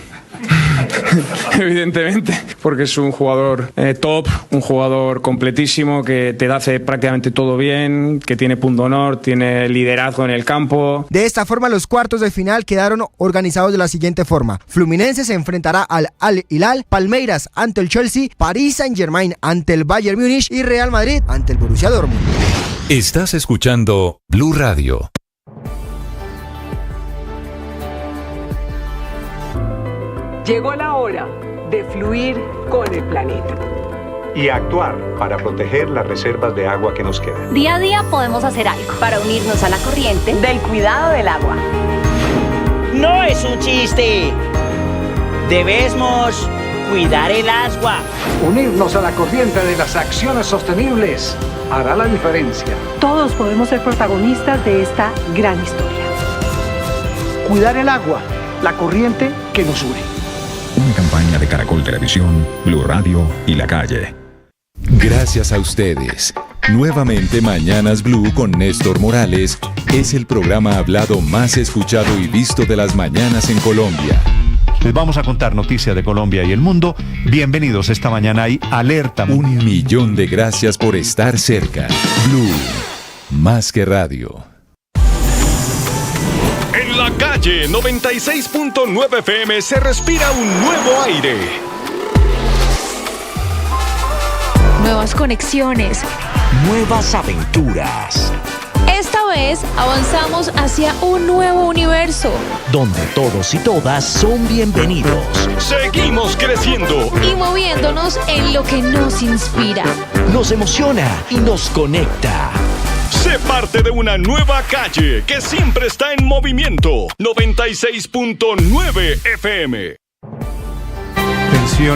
Evidentemente, porque es un jugador top, un jugador completísimo que te hace prácticamente todo bien, que tiene punto honor, tiene liderazgo en el campo. De esta forma, los cuartos de final quedaron organizados de la siguiente forma: Fluminense se enfrentará al Al Hilal, Palmeiras ante el Chelsea, Paris Saint-Germain ante el Bayern Múnich y Real Madrid ante el Borussia Dortmund. Estás escuchando Blue Radio. Llegó la hora de fluir con el planeta. Y actuar para proteger las reservas de agua que nos quedan. Día a día podemos hacer algo para unirnos a la corriente del cuidado del agua. No es un chiste. Debemos cuidar el agua. Unirnos a la corriente de las acciones sostenibles hará la diferencia. Todos podemos ser protagonistas de esta gran historia. Cuidar el agua, la corriente que nos une. Una campaña de Caracol Televisión, Blue Radio y La Calle. Gracias a ustedes. Nuevamente Mañanas Blue con Néstor Morales es el programa hablado más escuchado y visto de las mañanas en Colombia. Les vamos a contar noticias de Colombia y el mundo. Bienvenidos, esta mañana hay alerta. 1 millón de gracias por estar cerca. Blue, más que radio. En La Calle 96.9 FM se respira un nuevo aire. Nuevas conexiones. Nuevas aventuras. Esta vez avanzamos hacia un nuevo universo. Donde todos y todas son bienvenidos. Seguimos creciendo. Y moviéndonos en lo que nos inspira. Nos emociona y nos conecta. Sé parte de una nueva calle que siempre está en movimiento. 96.9 FM.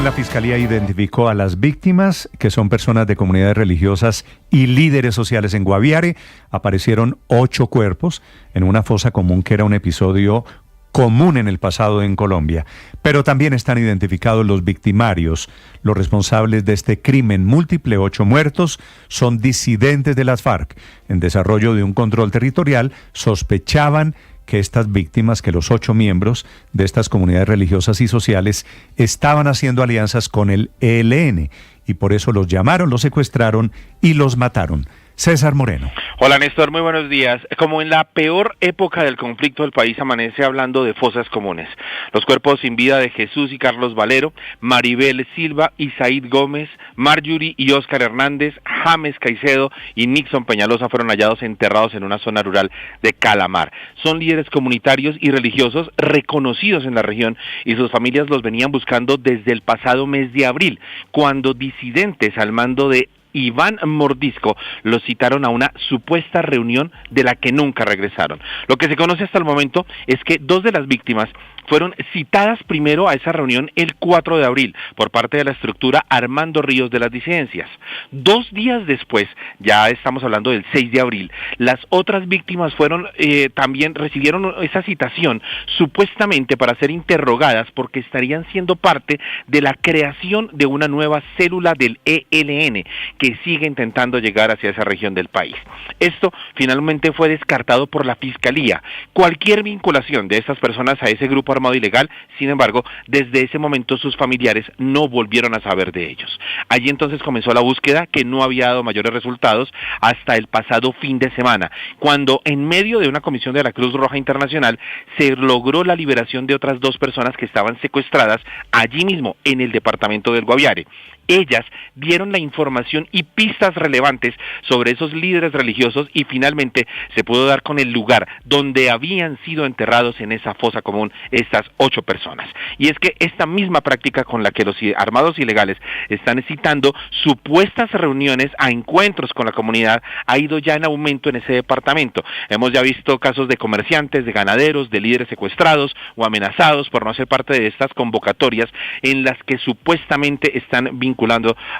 La Fiscalía identificó a las víctimas, que son personas de comunidades religiosas y líderes sociales en Guaviare. Aparecieron 8 cuerpos en una fosa común que era un episodio común en el pasado en Colombia. Pero también están identificados los victimarios. Los responsables de este crimen múltiple, 8 muertos, son disidentes de las FARC. En desarrollo de un control territorial, sospechaban que estas víctimas, que los 8 miembros de estas comunidades religiosas y sociales estaban haciendo alianzas con el ELN y por eso los llamaron, los secuestraron y los mataron. César Moreno. Hola Néstor, muy buenos días. Como en la peor época del conflicto, el país amanece hablando de fosas comunes. Los cuerpos sin vida de Jesús y Carlos Valero, Maribel Silva, Isaid Gómez, Marjorie y Óscar Hernández, James Caicedo y Nixon Peñalosa fueron hallados enterrados en una zona rural de Calamar. Son líderes comunitarios y religiosos reconocidos en la región y sus familias los venían buscando desde el pasado mes de abril, cuando disidentes al mando de Iván Mordisco los citaron a una supuesta reunión de la que nunca regresaron. Lo que se conoce hasta el momento es que 2 de las víctimas fueron citadas primero a esa reunión el 4 de abril por parte de la estructura Armando Ríos de las disidencias. 2 días después, ya estamos hablando del 6 de abril, las otras víctimas también recibieron esa citación supuestamente para ser interrogadas porque estarían siendo parte de la creación de una nueva célula del ELN que sigue intentando llegar hacia esa región del país. Esto finalmente fue descartado por la Fiscalía. Cualquier vinculación de estas personas a ese grupo armado ilegal, sin embargo, desde ese momento sus familiares no volvieron a saber de ellos. Allí entonces comenzó la búsqueda que no había dado mayores resultados hasta el pasado fin de semana, cuando en medio de una comisión de la Cruz Roja Internacional se logró la liberación de otras 2 personas que estaban secuestradas allí mismo en el departamento del Guaviare. Ellas dieron la información y pistas relevantes sobre esos líderes religiosos y finalmente se pudo dar con el lugar donde habían sido enterrados en esa fosa común estas 8 personas. Y es que esta misma práctica con la que los armados ilegales están citando supuestas reuniones a encuentros con la comunidad ha ido ya en aumento en ese departamento. Hemos ya visto casos de comerciantes, de ganaderos, de líderes secuestrados o amenazados por no ser parte de estas convocatorias en las que supuestamente están vinculando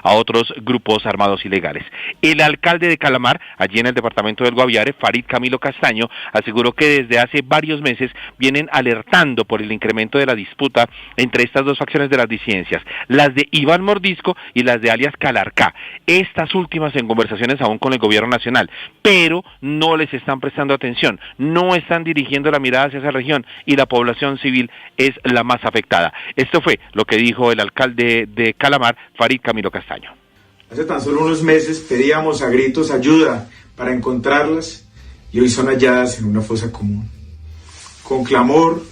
a otros grupos armados ilegales. El alcalde de Calamar, allí en el departamento del Guaviare, Farid Camilo Castaño, aseguró que desde hace varios meses vienen alertando por el incremento de la disputa entre estas 2 facciones de las disidencias, las de Iván Mordisco y las de alias Calarcá, estas últimas en conversaciones aún con el gobierno nacional, pero no les están prestando atención, no están dirigiendo la mirada hacia esa región y la población civil es la más afectada. Esto fue lo que dijo el alcalde de Calamar, Farid Camilo Castaño. Hace tan solo unos meses pedíamos a gritos ayuda para encontrarlas y hoy son halladas en una fosa común. Con clamor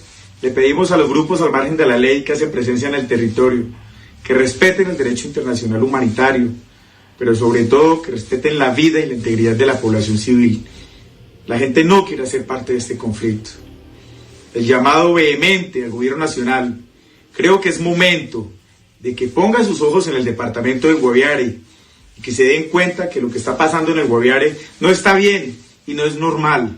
le pedimos a los grupos al margen de la ley que hacen presencia en el territorio que respeten el derecho internacional humanitario, pero sobre todo que respeten la vida y la integridad de la población civil. La gente no quiere ser parte de este conflicto. El llamado vehemente al gobierno nacional Creo que es momento de que pongan sus ojos en el departamento de Guaviare y que se den cuenta que lo que está pasando en el Guaviare no está bien y no es normal.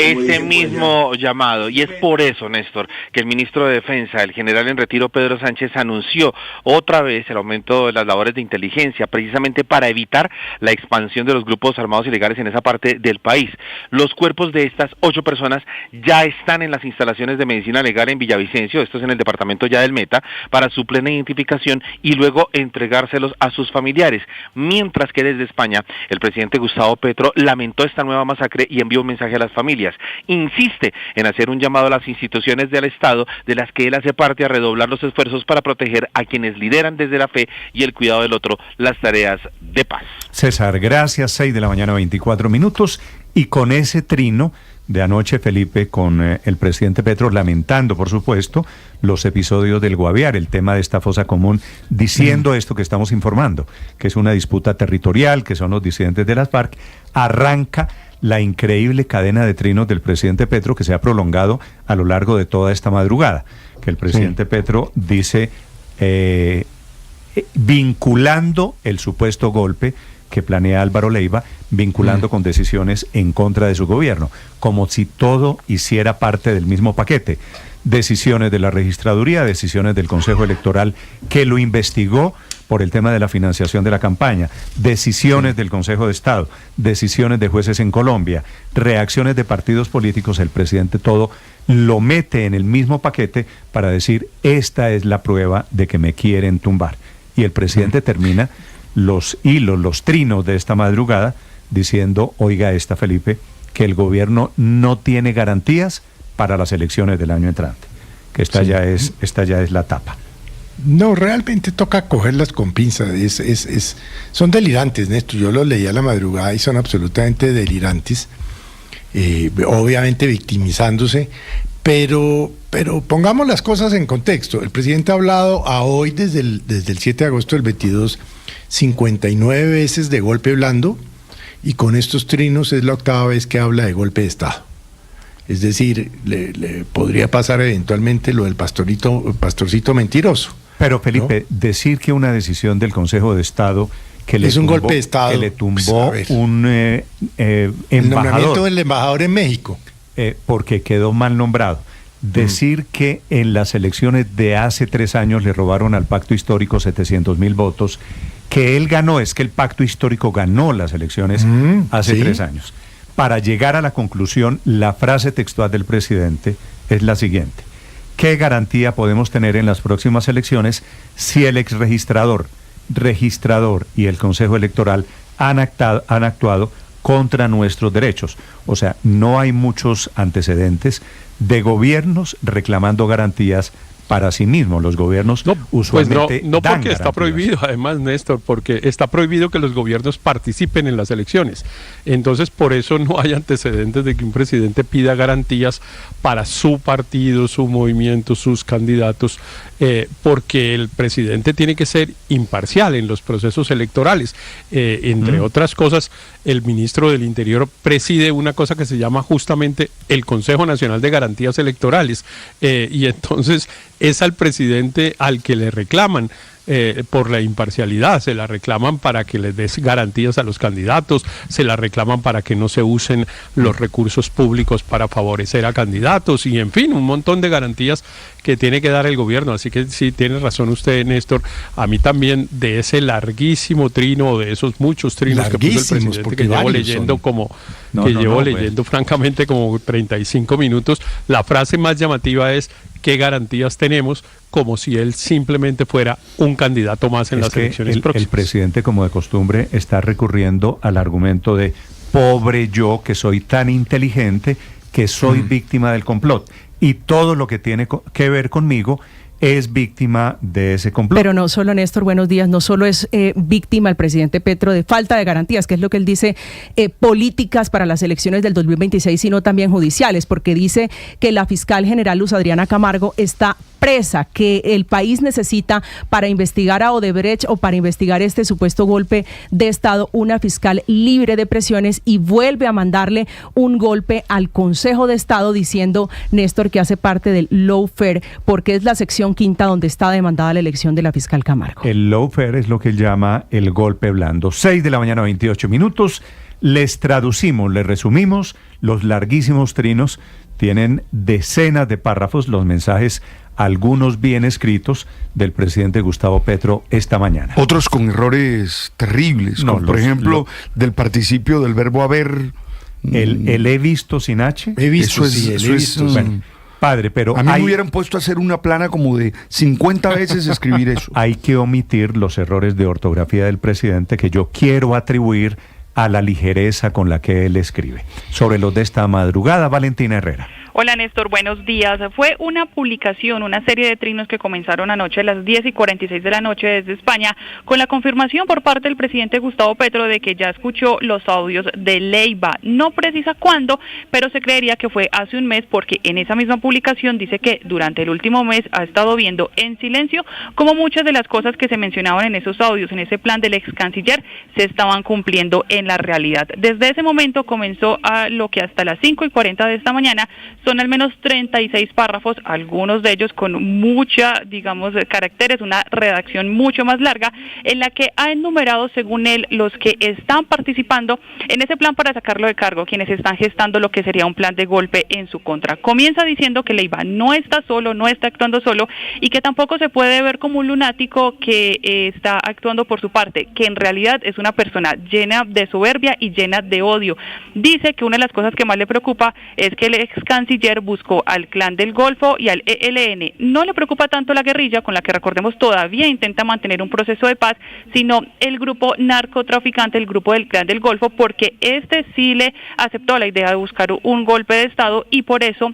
Ese mismo llamado, y es por eso, Néstor, que el ministro de Defensa, el general en retiro Pedro Sánchez, anunció otra vez el aumento de las labores de inteligencia, precisamente para evitar la expansión de los grupos armados ilegales en esa parte del país. Los cuerpos de estas 8 personas ya están en las instalaciones de medicina legal en Villavicencio, esto es en el departamento ya del Meta, para su plena identificación y luego entregárselos a sus familiares. Mientras que desde España, el presidente Gustavo Petro lamentó esta nueva masacre y envió un mensaje a las familias. Insiste en hacer un llamado a las instituciones del Estado, de las que él hace parte, a redoblar los esfuerzos para proteger a quienes lideran desde la fe y el cuidado del otro las tareas de paz. César, gracias. 6 de la mañana, 24 minutos. Y con ese trino de anoche, Felipe, con el presidente Petro lamentando, por supuesto, los episodios del Guaviare, el tema de esta fosa común, diciendo esto que estamos informando, que es una disputa territorial, que son los disidentes de las FARC, arranca la increíble cadena de trinos del presidente Petro que se ha prolongado a lo largo de toda esta madrugada, que el presidente Petro dice, vinculando el supuesto golpe que planea Álvaro Leiva, vinculando con decisiones en contra de su gobierno, como si todo hiciera parte del mismo paquete. Decisiones de la registraduría, decisiones del Consejo Electoral que lo investigó por el tema de la financiación de la campaña, decisiones del Consejo de Estado, decisiones de jueces en Colombia, reacciones de partidos políticos. El presidente todo lo mete en el mismo paquete para decir, esta es la prueba de que me quieren tumbar. Y el presidente termina los hilos, los trinos de esta madrugada diciendo, oiga esta, Felipe, que el gobierno no tiene garantías para las elecciones del año entrante, que esta ya es la tapa. No, realmente toca cogerlas con pinzas, son delirantes, Néstor. Yo los leí a la madrugada y son absolutamente delirantes, obviamente victimizándose, pero pongamos las cosas en contexto. El presidente ha hablado a hoy, desde el 7 de agosto del 22, 59 veces de golpe blando, y con estos trinos es la 8ª vez que habla de golpe de Estado. Es decir, le podría pasar eventualmente lo del pastorcito mentiroso. Pero Felipe, ¿no? Decir que una decisión del Consejo de Estado que le es un golpe de Estado, que le tumbó un embajador, el nombramiento del embajador en México, porque quedó mal nombrado. Decir que en las elecciones de hace 3 años le robaron al pacto histórico 700,000 votos, que él ganó, es que el pacto histórico ganó las elecciones hace 3 años. Para llegar a la conclusión, la frase textual del presidente es la siguiente: ¿qué garantía podemos tener en las próximas elecciones si el exregistrador, registrador y el Consejo Electoral han actuado contra nuestros derechos? O sea, no hay muchos antecedentes de gobiernos reclamando garantías para sí mismos. Los gobiernos usualmente no dan porque está garantías. prohibido, además, Néstor, porque está prohibido que los gobiernos participen en las elecciones. Entonces, por eso no hay antecedentes de que un presidente pida garantías para su partido, su movimiento, sus candidatos, porque el presidente tiene que ser imparcial en los procesos electorales. Entre otras cosas, el ministro del Interior preside una cosa que se llama justamente el Consejo Nacional de Garantías Electorales, y entonces es al presidente al que le reclaman por la imparcialidad, se la reclaman para que les des garantías a los candidatos, se la reclaman para que no se usen los recursos públicos para favorecer a candidatos, y en fin, un montón de garantías que tiene que dar el gobierno. Así que sí, tiene razón usted, Néstor. A mí también, de ese larguísimo trino, de esos muchos trinos que puso el presidente, que llevo leyendo leyendo francamente como 35 minutos, la frase más llamativa es: ¿qué garantías tenemos? Como si él simplemente fuera un candidato más en las elecciones próximas. El presidente, como de costumbre, está recurriendo al argumento de pobre yo, que soy tan inteligente, que soy víctima del complot. Y todo lo que tiene que ver conmigo es víctima de ese complot. Pero no solo, Néstor, buenos días, no solo es víctima el presidente Petro de falta de garantías, que es lo que él dice, políticas para las elecciones del 2026, sino también judiciales, porque dice que la fiscal general Luz Adriana Camargo está presa, que el país necesita para investigar a Odebrecht o para investigar este supuesto golpe de Estado una fiscal libre de presiones, y vuelve a mandarle un golpe al Consejo de Estado diciendo, Néstor, que hace parte del lawfare, porque es la sección Nación Quinta, donde está demandada la elección de la fiscal Camargo. El lawfare es lo que él llama el golpe blando. 6 de la mañana, 28 minutos. Les traducimos, les resumimos los larguísimos trinos. Tienen decenas de párrafos los mensajes, algunos bien escritos, del presidente Gustavo Petro esta mañana. Otros con errores terribles, como por ejemplo del participio del verbo haber. El he visto sin H. He visto, eso es bueno, padre, pero a mí me hubieran puesto a hacer una plana como de 50 veces escribir eso. Hay que omitir los errores de ortografía del presidente que yo quiero atribuir a la ligereza con la que él escribe. Sobre los de esta madrugada, Valentina Herrera. Hola Néstor, buenos días. Fue una publicación, una serie de trinos que comenzaron anoche a las 10:46 de la noche desde España, con la confirmación por parte del presidente Gustavo Petro de que ya escuchó los audios de Leiva. No precisa cuándo, pero se creería que fue hace un mes, porque en esa misma publicación dice que durante el último mes ha estado viendo en silencio cómo muchas de las cosas que se mencionaban en esos audios, en ese plan del ex canciller, se estaban cumpliendo en la realidad. Desde ese momento comenzó a lo que hasta las 5:40 de esta mañana son al menos 36 párrafos, algunos de ellos con mucha, caracteres, una redacción mucho más larga, en la que ha enumerado, según él, los que están participando en ese plan para sacarlo de cargo, quienes están gestando lo que sería un plan de golpe en su contra. Comienza diciendo que Leiva no está solo, no está actuando solo, y que tampoco se puede ver como un lunático que está actuando por su parte, que en realidad es una persona llena de soberbia y llena de odio. Dice que una de las cosas que más le preocupa es que el ex canciller buscó al Clan del Golfo y al ELN. No le preocupa tanto la guerrilla, con la que recordemos todavía intenta mantener un proceso de paz, sino el grupo narcotraficante, el grupo del Clan del Golfo, porque este sí le aceptó la idea de buscar un golpe de Estado y por eso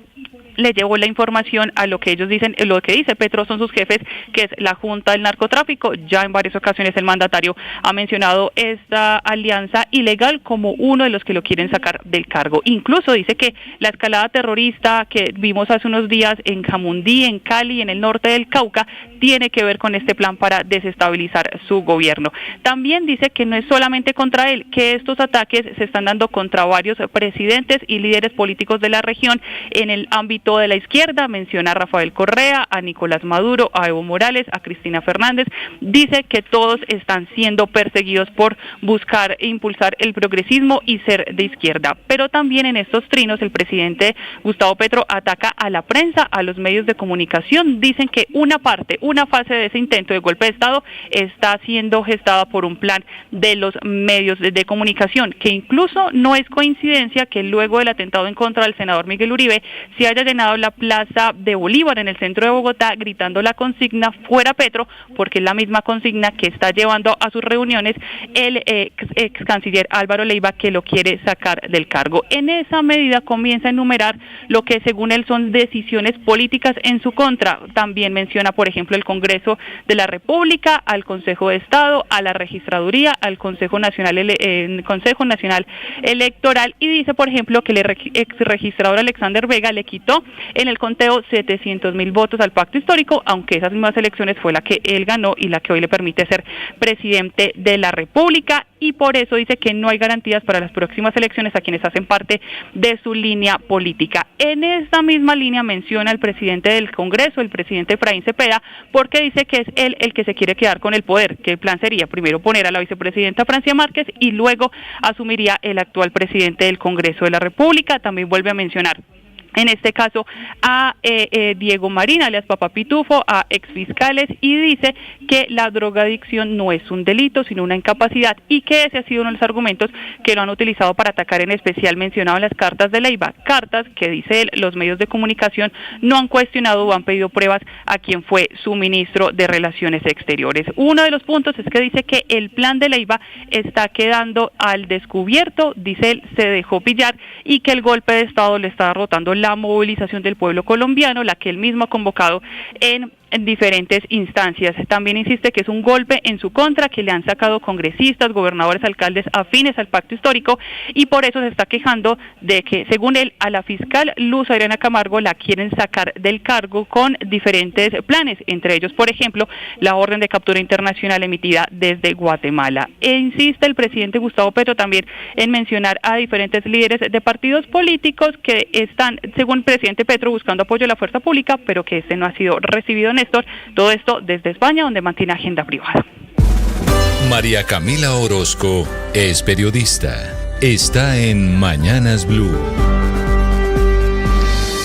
le llevó la información a lo que ellos dicen, lo que dice Petro son sus jefes, que es la Junta del Narcotráfico. Ya en varias ocasiones el mandatario ha mencionado esta alianza ilegal como uno de los que lo quieren sacar del cargo. Incluso dice que la escalada terrorista que vimos hace unos días en Jamundí, en Cali, en el norte del Cauca, tiene que ver con este plan para desestabilizar su gobierno. También dice que no es solamente contra él, que estos ataques se están dando contra varios presidentes y líderes políticos de la región en el ámbito de la izquierda. Menciona a Rafael Correa, a Nicolás Maduro, a Evo Morales, a Cristina Fernández. Dice que todos están siendo perseguidos por buscar e impulsar el progresismo y ser de izquierda. Pero también en estos trinos el presidente Gustavo Petro ataca a la prensa, a los medios de comunicación. Dicen que una fase de ese intento de golpe de Estado está siendo gestada por un plan de los medios de comunicación, que incluso no es coincidencia que luego del atentado en contra del senador Miguel Uribe se haya llenado la plaza de Bolívar en el centro de Bogotá gritando la consigna "Fuera Petro", porque es la misma consigna que está llevando a sus reuniones el ex canciller Álvaro Leiva, que lo quiere sacar del cargo. En esa medida comienza a enumerar lo que según él son decisiones políticas en su contra. También menciona, por ejemplo, el Congreso de la República, al Consejo de Estado, a la Registraduría, al Consejo Nacional Electoral, y dice, por ejemplo, que el ex registrador Alexander Vega le quitó en el conteo 700.000 votos al pacto histórico, aunque esas mismas elecciones fue la que él ganó y la que hoy le permite ser presidente de la República, y por eso dice que no hay garantías para las próximas elecciones a quienes hacen parte de su línea política. En esta misma línea menciona al presidente del Congreso, el presidente Efraín Cepeda, porque dice que es él el que se quiere quedar con el poder, que el plan sería primero poner a la vicepresidenta Francia Márquez y luego asumiría el actual presidente del Congreso de la República. También vuelve a mencionar en este caso a Diego Marín, alias Papá Pitufo, a exfiscales, y dice que la drogadicción no es un delito, sino una incapacidad, y que ese ha sido uno de los argumentos que lo han utilizado para atacar, en especial mencionado en las cartas de Leiva, cartas que, dice él, los medios de comunicación no han cuestionado o han pedido pruebas a quien fue su ministro de Relaciones Exteriores. Uno de los puntos es que dice que el plan de Leiva está quedando al descubierto, dice él, se dejó pillar, y que el golpe de Estado le está derrotando la movilización del pueblo colombiano, la que él mismo ha convocado en diferentes instancias. También insiste que es un golpe en su contra, que le han sacado congresistas, gobernadores, alcaldes afines al pacto histórico, y por eso se está quejando de que, según él, a la fiscal Luz Adriana Camargo la quieren sacar del cargo con diferentes planes, entre ellos, por ejemplo, la orden de captura internacional emitida desde Guatemala. E insiste el presidente Gustavo Petro también en mencionar a diferentes líderes de partidos políticos que están, según el presidente Petro, buscando apoyo de la fuerza pública, pero que este no ha sido recibido, Néstor, Néstor, todo esto desde España, donde mantiene agenda privada. María Camila Orozco es periodista. Está en Mañanas Blue.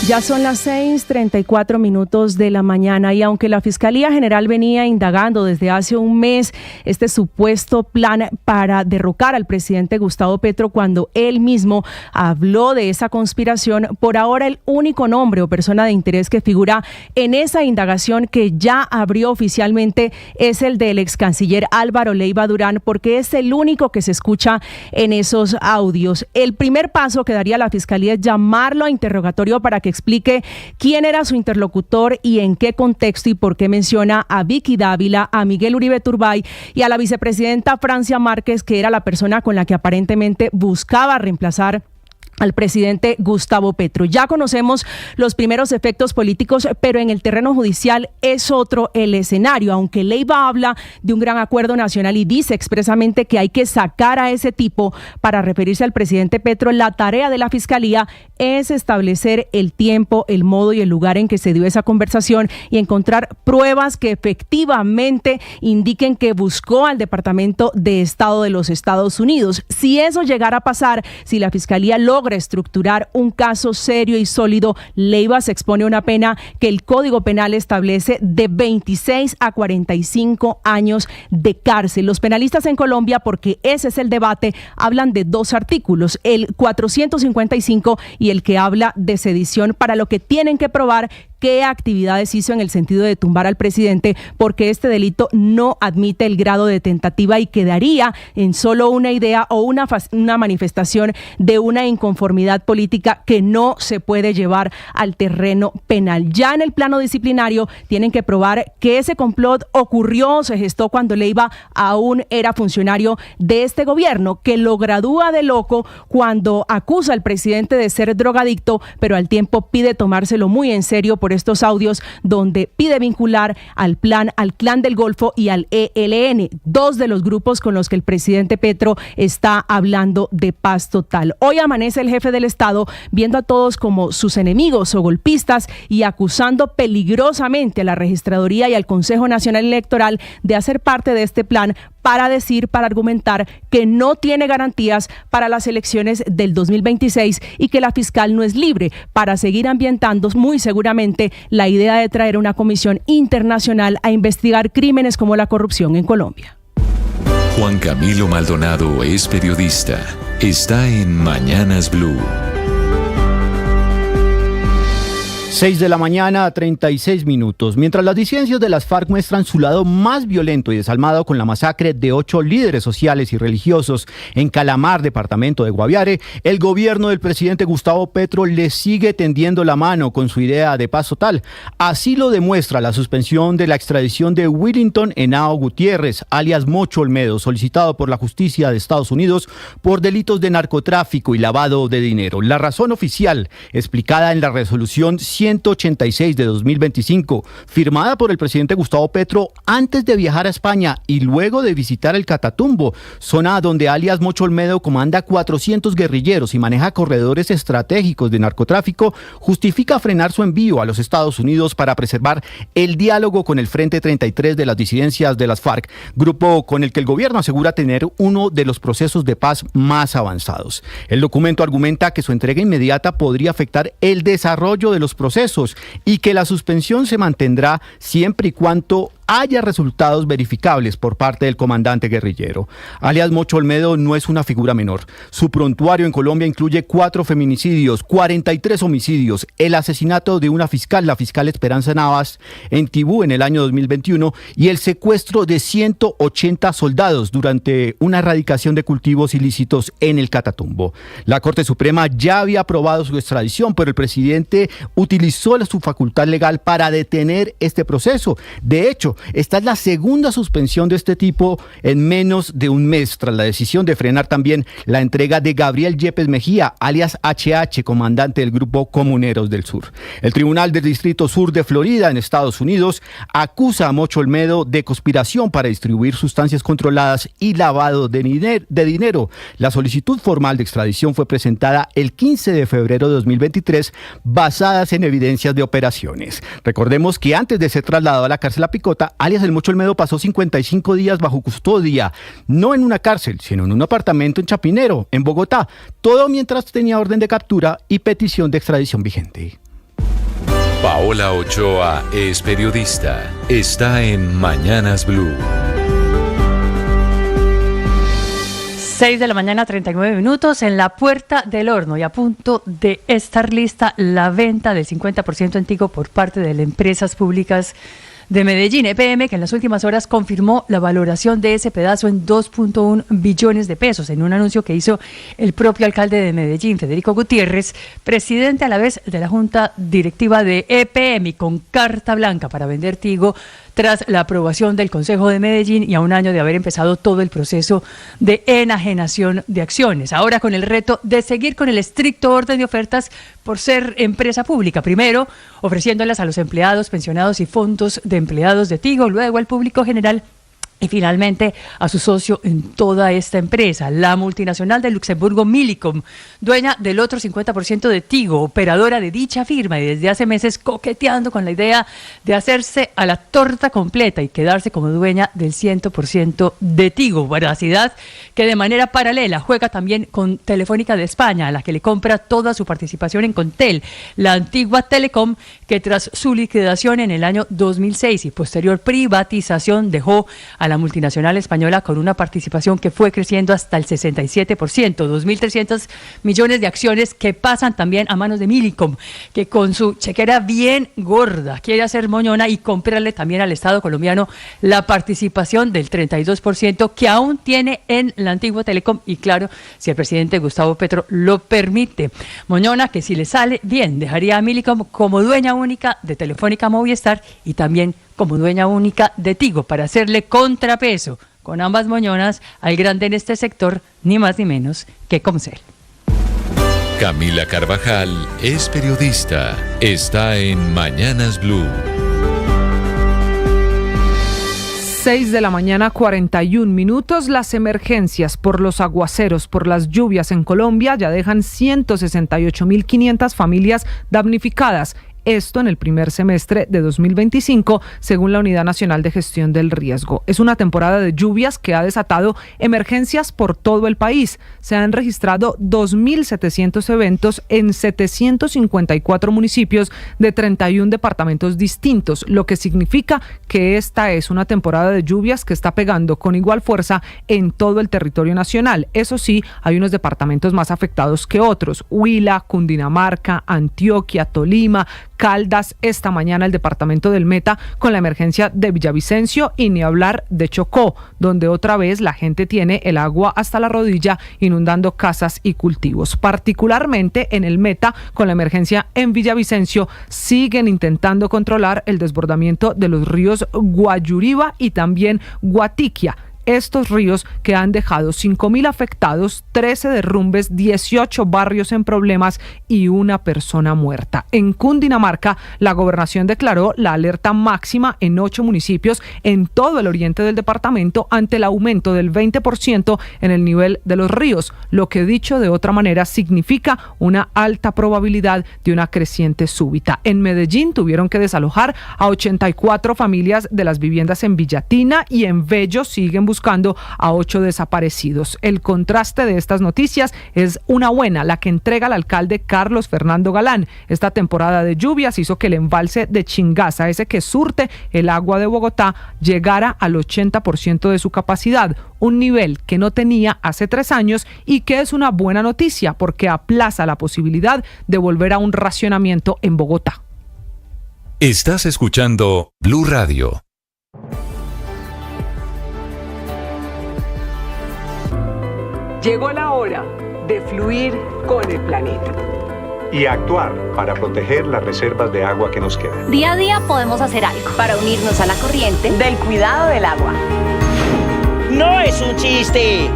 Ya son las 6:34 de la mañana y aunque la Fiscalía General venía indagando desde hace un mes este supuesto plan para derrocar al presidente Gustavo Petro cuando él mismo habló de esa conspiración, por ahora el único nombre o persona de interés que figura en esa indagación que ya abrió oficialmente es el del ex canciller Álvaro Leiva Durán, porque es el único que se escucha en esos audios. El primer paso que daría la Fiscalía es llamarlo a interrogatorio para que explique quién era su interlocutor y en qué contexto y por qué menciona a Vicky Dávila, a Miguel Uribe Turbay y a la vicepresidenta Francia Márquez, que era la persona con la que aparentemente buscaba reemplazar al presidente Gustavo Petro. Ya conocemos los primeros efectos políticos, pero en el terreno judicial es otro el escenario. Aunque Leiva habla de un gran acuerdo nacional y dice expresamente que hay que sacar a ese tipo para referirse al presidente Petro, la tarea de la Fiscalía es establecer el tiempo, el modo y el lugar en que se dio esa conversación y encontrar pruebas que efectivamente indiquen que buscó al Departamento de Estado de los Estados Unidos. Si eso llegara a pasar, si la Fiscalía logra estructurar un caso serio y sólido, Leiva se expone a una pena que el Código Penal establece de 26 a 45 años de cárcel. Los penalistas en Colombia, porque ese es el debate, hablan de dos artículos, el 455 y el que habla de sedición, para lo que tienen que probar qué actividades hizo en el sentido de tumbar al presidente, porque este delito no admite el grado de tentativa y quedaría en solo una idea o una manifestación de una inconformidad política que no se puede llevar al terreno penal. Ya en el plano disciplinario tienen que probar que ese complot ocurrió o se gestó cuando Leiva aún era funcionario de este gobierno, que lo gradúa de loco cuando acusa al presidente de ser drogadicto, pero al tiempo pide tomárselo muy en serio por estos audios donde pide vincular al Clan del Golfo y al ELN, dos de los grupos con los que el presidente Petro está hablando de paz total. Hoy amanece el jefe del Estado viendo a todos como sus enemigos o golpistas y acusando peligrosamente a la Registraduría y al Consejo Nacional Electoral de hacer parte de este plan para argumentar que no tiene garantías para las elecciones del 2026 y que la fiscal no es libre, para seguir ambientando muy seguramente la idea de traer una comisión internacional a investigar crímenes como la corrupción en Colombia. Juan Camilo Maldonado es periodista. Está en Mañanas Blue. 6:36 a.m. Mientras las disidencias de las FARC muestran su lado más violento y desalmado con la masacre de 8 líderes sociales y religiosos en Calamar, departamento de Guaviare, el gobierno del presidente Gustavo Petro le sigue tendiendo la mano con su idea de paz total. Así lo demuestra la suspensión de la extradición de Willington Henao Gutiérrez, alias Mocho Olmedo, solicitado por la justicia de Estados Unidos por delitos de narcotráfico y lavado de dinero. La razón oficial, explicada en la resolución 186 de 2025, firmada por el presidente Gustavo Petro antes de viajar a España y luego de visitar el Catatumbo, zona donde alias Mocho Olmedo comanda 400 guerrilleros y maneja corredores estratégicos de narcotráfico, justifica frenar su envío a los Estados Unidos para preservar el diálogo con el Frente 33 de las disidencias de las FARC, grupo con el que el gobierno asegura tener uno de los procesos de paz más avanzados. El documento argumenta que su entrega inmediata podría afectar el desarrollo de los procesos y que la suspensión se mantendrá siempre y cuando haya resultados verificables por parte del comandante guerrillero. Alias Mocho Olmedo no es una figura menor. Su prontuario en Colombia incluye 4 feminicidios, 43 homicidios, el asesinato de una fiscal, la fiscal Esperanza Navas, en Tibú en el año 2021 y el secuestro de 180 soldados durante una erradicación de cultivos ilícitos en el Catatumbo. La Corte Suprema ya había aprobado su extradición, pero el presidente utilizó su facultad legal para detener este proceso. De hecho, Esta es la segunda suspensión de este tipo en menos de un mes, tras la decisión de frenar también la entrega de Gabriel Yepes Mejía, alias HH, comandante del Grupo Comuneros del Sur. El Tribunal del Distrito Sur de Florida, en Estados Unidos, acusa a Mocho Olmedo de conspiración para distribuir sustancias controladas y lavado de dinero. La solicitud formal de extradición fue presentada el 15 de febrero de 2023, basadas en evidencias de operaciones. Recordemos que antes de ser trasladado a la cárcel La Picota, alias el Mocho Olmedo pasó 55 días bajo custodia, no en una cárcel, sino en un apartamento en Chapinero, en Bogotá, todo mientras tenía orden de captura y petición de extradición vigente. Paola Ochoa es periodista. Está en Mañanas Blue. 6 de la mañana, 39 minutos, en la puerta del horno y a punto de estar lista la venta del 50% en Tigo por parte de las empresas públicas de Medellín. EPM, que en las últimas horas confirmó la valoración de ese pedazo en 2.1 billones de pesos, en un anuncio que hizo el propio alcalde de Medellín, Federico Gutiérrez, presidente a la vez de la Junta Directiva de EPM, y con carta blanca para vender Tigo tras la aprobación del Consejo de Medellín y a un año de haber empezado todo el proceso de enajenación de acciones. Ahora con el reto de seguir con el estricto orden de ofertas por ser empresa pública. Primero, ofreciéndolas a los empleados, pensionados y fondos de empleados de Tigo, luego al público general y finalmente a su socio en toda esta empresa, la multinacional de Luxemburgo Millicom, dueña del otro 50% de Tigo, operadora de dicha firma y desde hace meses coqueteando con la idea de hacerse a la torta completa y quedarse como dueña del 100% de Tigo. Veracidad que de manera paralela juega también con Telefónica de España, a la que le compra toda su participación en Contel, la antigua Telecom, que tras su liquidación en el año 2006 y posterior privatización dejó a la multinacional española con una participación que fue creciendo hasta el 67%, 2.300 millones de acciones que pasan también a manos de Millicom, que con su chequera bien gorda quiere hacer moñona y comprarle también al Estado colombiano la participación del 32% que aún tiene en la antigua Telecom y claro, si el presidente Gustavo Petro lo permite. Moñona que si le sale bien dejaría a Millicom como dueña única de Telefónica Movistar y también como dueña única de Tigo para hacerle contrapeso con ambas moñonas al grande en este sector, ni más ni menos que Comcel. Camila Carvajal es periodista. Está en Mañanas Blue. 6 de la mañana, 41 minutos. Las emergencias por los aguaceros, por las lluvias en Colombia ya dejan 168.500 familias damnificadas. Esto en el primer semestre de 2025, según la Unidad Nacional de Gestión del Riesgo. Es una temporada de lluvias que ha desatado emergencias por todo el país. Se han registrado 2.700 eventos en 754 municipios de 31 departamentos distintos, lo que significa que esta es una temporada de lluvias que está pegando con igual fuerza en todo el territorio nacional. Eso sí, hay unos departamentos más afectados que otros: Huila, Cundinamarca, Antioquia, Tolima, Caldas, esta mañana el departamento del Meta con la emergencia de Villavicencio y ni hablar de Chocó, donde otra vez la gente tiene el agua hasta la rodilla inundando casas y cultivos. Particularmente en el Meta con la emergencia en Villavicencio siguen intentando controlar el desbordamiento de los ríos Guayuriba y también Guatiquia. Estos ríos que han dejado 5.000 afectados, 13 derrumbes, 18 barrios en problemas y una persona muerta. En Cundinamarca, la gobernación declaró la alerta máxima en 8 municipios en todo el oriente del departamento ante el aumento del 20% en el nivel de los ríos, lo que dicho de otra manera significa una alta probabilidad de una creciente súbita. En Medellín tuvieron que desalojar a 84 familias de las viviendas en Villatina y en Bello siguen buscando a 8 desaparecidos. El contraste de estas noticias es una buena, la que entrega el alcalde Carlos Fernando Galán. Esta temporada de lluvias hizo que el embalse de Chingaza, ese que surte el agua de Bogotá, llegara al 80% de su capacidad, un nivel que no tenía hace 3 años y que es una buena noticia porque aplaza la posibilidad de volver a un racionamiento en Bogotá. Estás escuchando Blue Radio. Llegó la hora de fluir con el planeta. y actuar para proteger las reservas de agua que nos quedan. Día a día podemos hacer algo para unirnos a la corriente del cuidado del agua. No es un chiste.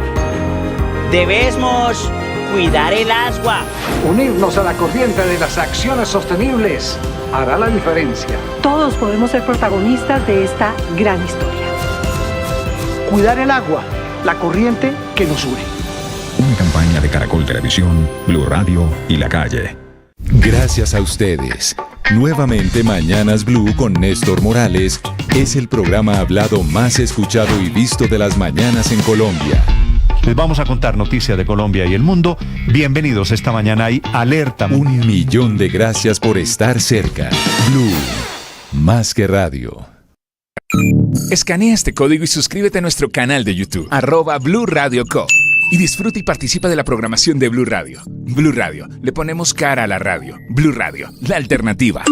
Debemos cuidar el agua. Unirnos a la corriente de las acciones sostenibles hará la diferencia. Todos podemos ser protagonistas de esta gran historia. Cuidar el agua, la corriente que nos une. Una campaña de Caracol Televisión, Blue Radio y La Calle. Gracias a ustedes. Nuevamente Mañanas Blue con Néstor Morales es el programa hablado más escuchado y visto de las mañanas en Colombia. Les vamos a contar noticias de Colombia y el mundo. Bienvenidos, esta mañana hay alerta. 1 millón de gracias por estar cerca. Blue, más que radio. Escanea este código y suscríbete a nuestro canal de YouTube, @Blue Radio Co. Y disfruta y participa de la programación de Blue Radio. Blue Radio, le ponemos cara a la radio. Blue Radio, la alternativa.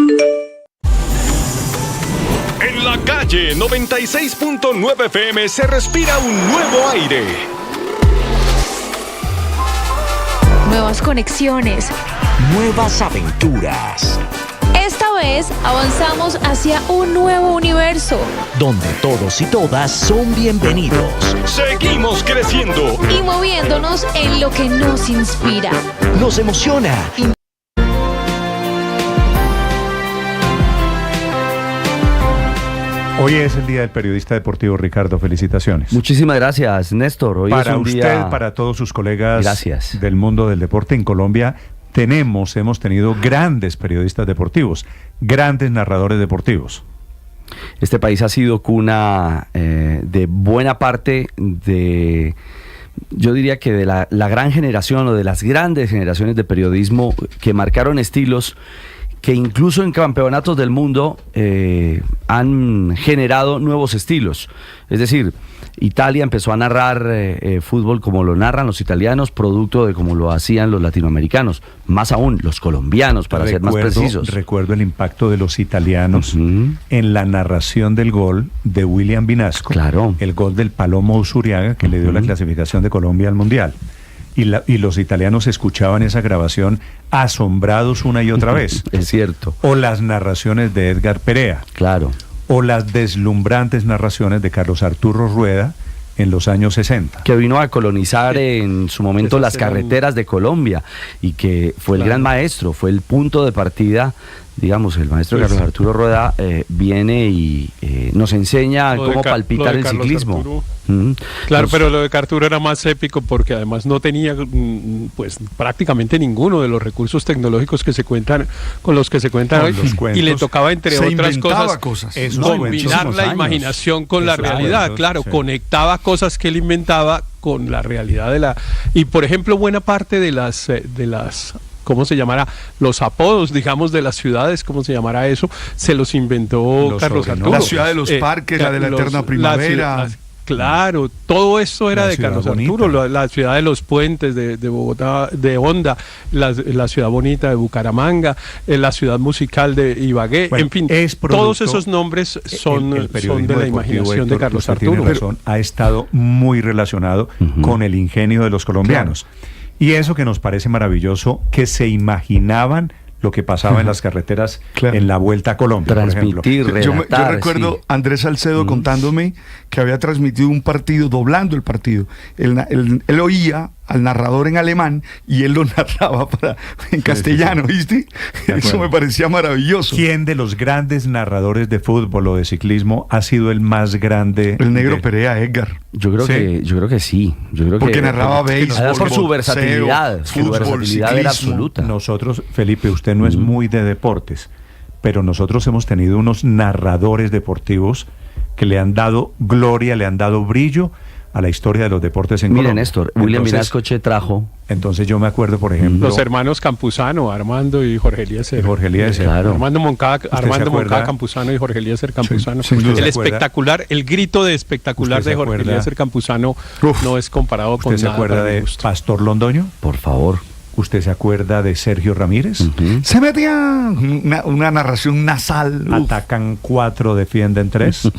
En La Calle 96.9 FM se respira un nuevo aire. Nuevas conexiones. Nuevas aventuras. Esta vez avanzamos hacia un nuevo universo. Donde todos y todas son bienvenidos. Seguimos creciendo. Y moviéndonos en lo que nos inspira. Nos emociona. Hoy es el Día del Periodista Deportivo. Ricardo, felicitaciones. Muchísimas gracias, Néstor. Hoy para es un usted, día... para todos sus colegas Gracias. del mundo del deporte en Colombia, hemos tenido grandes periodistas deportivos, grandes narradores deportivos. Este país ha sido cuna de buena parte de... Yo diría que de la gran generación o de las grandes generaciones de periodismo que marcaron estilos que incluso en campeonatos del mundo han generado nuevos estilos. Es decir, Italia empezó a narrar fútbol como lo narran los italianos, producto de como lo hacían los latinoamericanos, más aún los colombianos, para ser más precisos. Recuerdo el impacto de los italianos en la narración del gol de William Vinasco, el gol del Palomo Usuriaga, que le dio la clasificación de Colombia al Mundial. Y los italianos escuchaban esa grabación asombrados una y otra vez. Es cierto. O las narraciones de Edgar Perea. Claro. O las deslumbrantes narraciones de Carlos Arturo Rueda en los años 60. Que vino a colonizar en su momento las carreteras de Colombia y que fue el gran maestro, fue el punto de partida. Digamos, el maestro Carlos Arturo Rueda viene y nos enseña cómo palpitar el ciclismo. Claro, pero lo de Arturo era más épico porque además no tenía pues prácticamente ninguno de los recursos tecnológicos que se cuentan con los que se cuentan hoy, y le tocaba entre otras cosas combinar la imaginación con la realidad. Claro, conectaba cosas que él inventaba con la realidad de la... Y por ejemplo, buena parte de las ¿cómo se llamará? Los apodos, digamos, de las ciudades, ¿cómo se llamará eso? Se los inventó Carlos Arturo. La ciudad de los parques, la de la eterna primavera. Claro, todo eso era de Carlos Arturo, la ciudad de los puentes de Bogotá, de Honda, la ciudad bonita de Bucaramanga, la ciudad musical de Ibagué, en fin, todos esos nombres son de la imaginación de Carlos Arturo. Tiene razón, ha estado muy relacionado con el ingenio de los colombianos. Y eso que nos parece maravilloso, que se imaginaban lo que pasaba en las carreteras en la Vuelta a Colombia, transmitir, por ejemplo. Yo recuerdo Andrés Salcedo contándome que había transmitido un partido, doblando el partido. Él oía al narrador en alemán y él lo narraba en castellano, ¿viste? Eso me parecía maravilloso. ¿Quién de los grandes narradores de fútbol o de ciclismo ha sido el más grande? El negro Perea, Edgar. Yo creo que sí. Porque narraba béisbol, por su versatilidad. Su versatilidad era absoluta. Nosotros, Felipe, usted no es muy de deportes, pero nosotros hemos tenido unos narradores deportivos que le han dado gloria, le han dado brillo a la historia de los deportes en Colombia. Miren, Néstor, William Vinascoche trajo... Entonces yo me acuerdo, por ejemplo... Los hermanos Campuzano, Armando y Jorge Eliezer. Claro. Armando Moncada Campuzano y Jorge Eliezer Campuzano. El grito de espectacular de Jorge Eliezer Campuzano no es comparado con nada. ¿Usted se acuerda de Pastor Londoño? Por favor. ¿Usted se acuerda de Sergio Ramírez? Se metía una narración nasal. Atacan 4, defienden 3.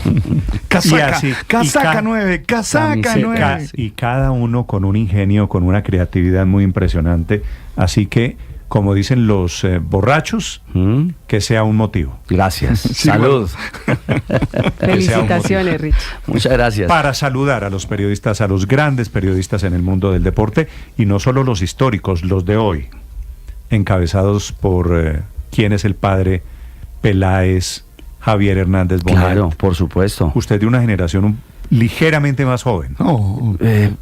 Casaca 9, casaca 9. Y cada uno con un ingenio, con una creatividad muy impresionante. Así que como dicen los borrachos, que sea un motivo. Gracias. Sí, Salud. Felicitaciones, Rich. Muchas gracias. Para saludar a los periodistas, a los grandes periodistas en el mundo del deporte, y no solo los históricos, los de hoy, encabezados por quién es el padre Peláez, Javier Hernández Bonet. Claro, por supuesto. Usted de una generación ligeramente más joven. No,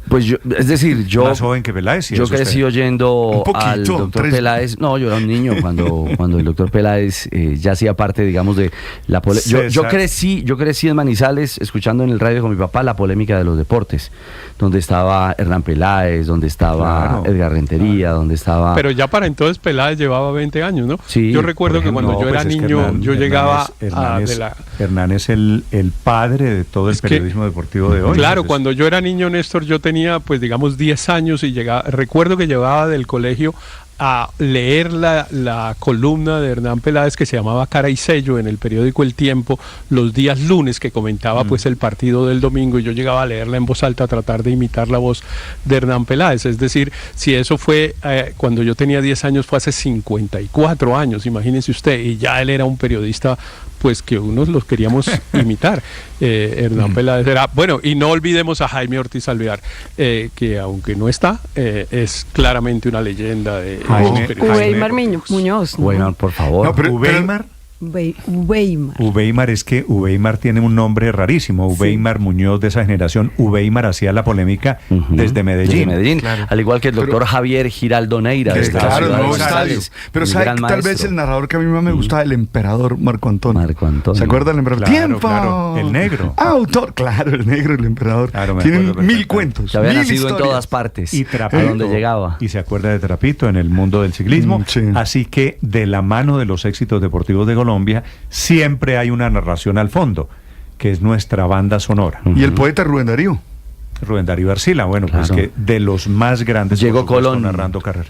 pues yo, es decir, yo... Más joven que Peláez, sí. Yo es crecí usted. oyendo poquito, al doctor Peláez. No, yo era un niño cuando el doctor Peláez ya hacía parte, digamos, de la polémica. Yo crecí en Manizales escuchando en el radio con mi papá la polémica de los deportes, donde estaba Hernán Peláez, donde estaba Edgar Rentería, donde estaba... Pero ya para entonces Peláez llevaba 20 años, ¿no? Sí. Yo recuerdo que cuando yo era niño, yo llegaba Hernán es el padre de todo el periodismo deportivo de hoy. Claro, Entonces, cuando yo era niño, Néstor, yo tenía, pues digamos, 10 años y recuerdo que llevaba del colegio a leer la columna de Hernán Peláez que se llamaba Cara y Sello en el periódico El Tiempo los días lunes, que comentaba pues el partido del domingo, y yo llegaba a leerla en voz alta, a tratar de imitar la voz de Hernán Peláez. Es decir, si eso fue cuando yo tenía 10 años, fue hace 54 años, imagínense usted, y ya él era un periodista pues que unos los queríamos imitar. Hernán Peláez era, bueno, y no olvidemos a Jaime Ortiz Alvear, que aunque no está, es claramente una leyenda de Uweimar Muñoz. Weimar, por favor. No, pero Uweimar. Uweimar. Es que Uweimar tiene un nombre rarísimo. Uweimar Muñoz, de esa generación. Uweimar hacía la polémica desde Medellín. Claro. Al igual que el doctor Javier Giraldo Neira. Claro, el nuevo estadio. Pero ¿sabe tal vez el narrador que a mí más me gustaba? El emperador Marco Antonio. ¿Se acuerda del emperador? Claro, ¡Tiempo! claro. El negro. Autor. Claro, el negro, el emperador. Claro, tienen 1000 cuentos. Se había nacido historias. en todas partes. Y Trapito, a donde llegaba. Y se acuerda de Trapito en el mundo del ciclismo. Sí. Así que de la mano de los éxitos deportivos de Colombia, siempre hay una narración al fondo, que es nuestra banda sonora. Y el poeta Rubén Darío. Rubén Darío Arcila, bueno, pues que de los más grandes, llegó por supuesto, Colón narrando carrera.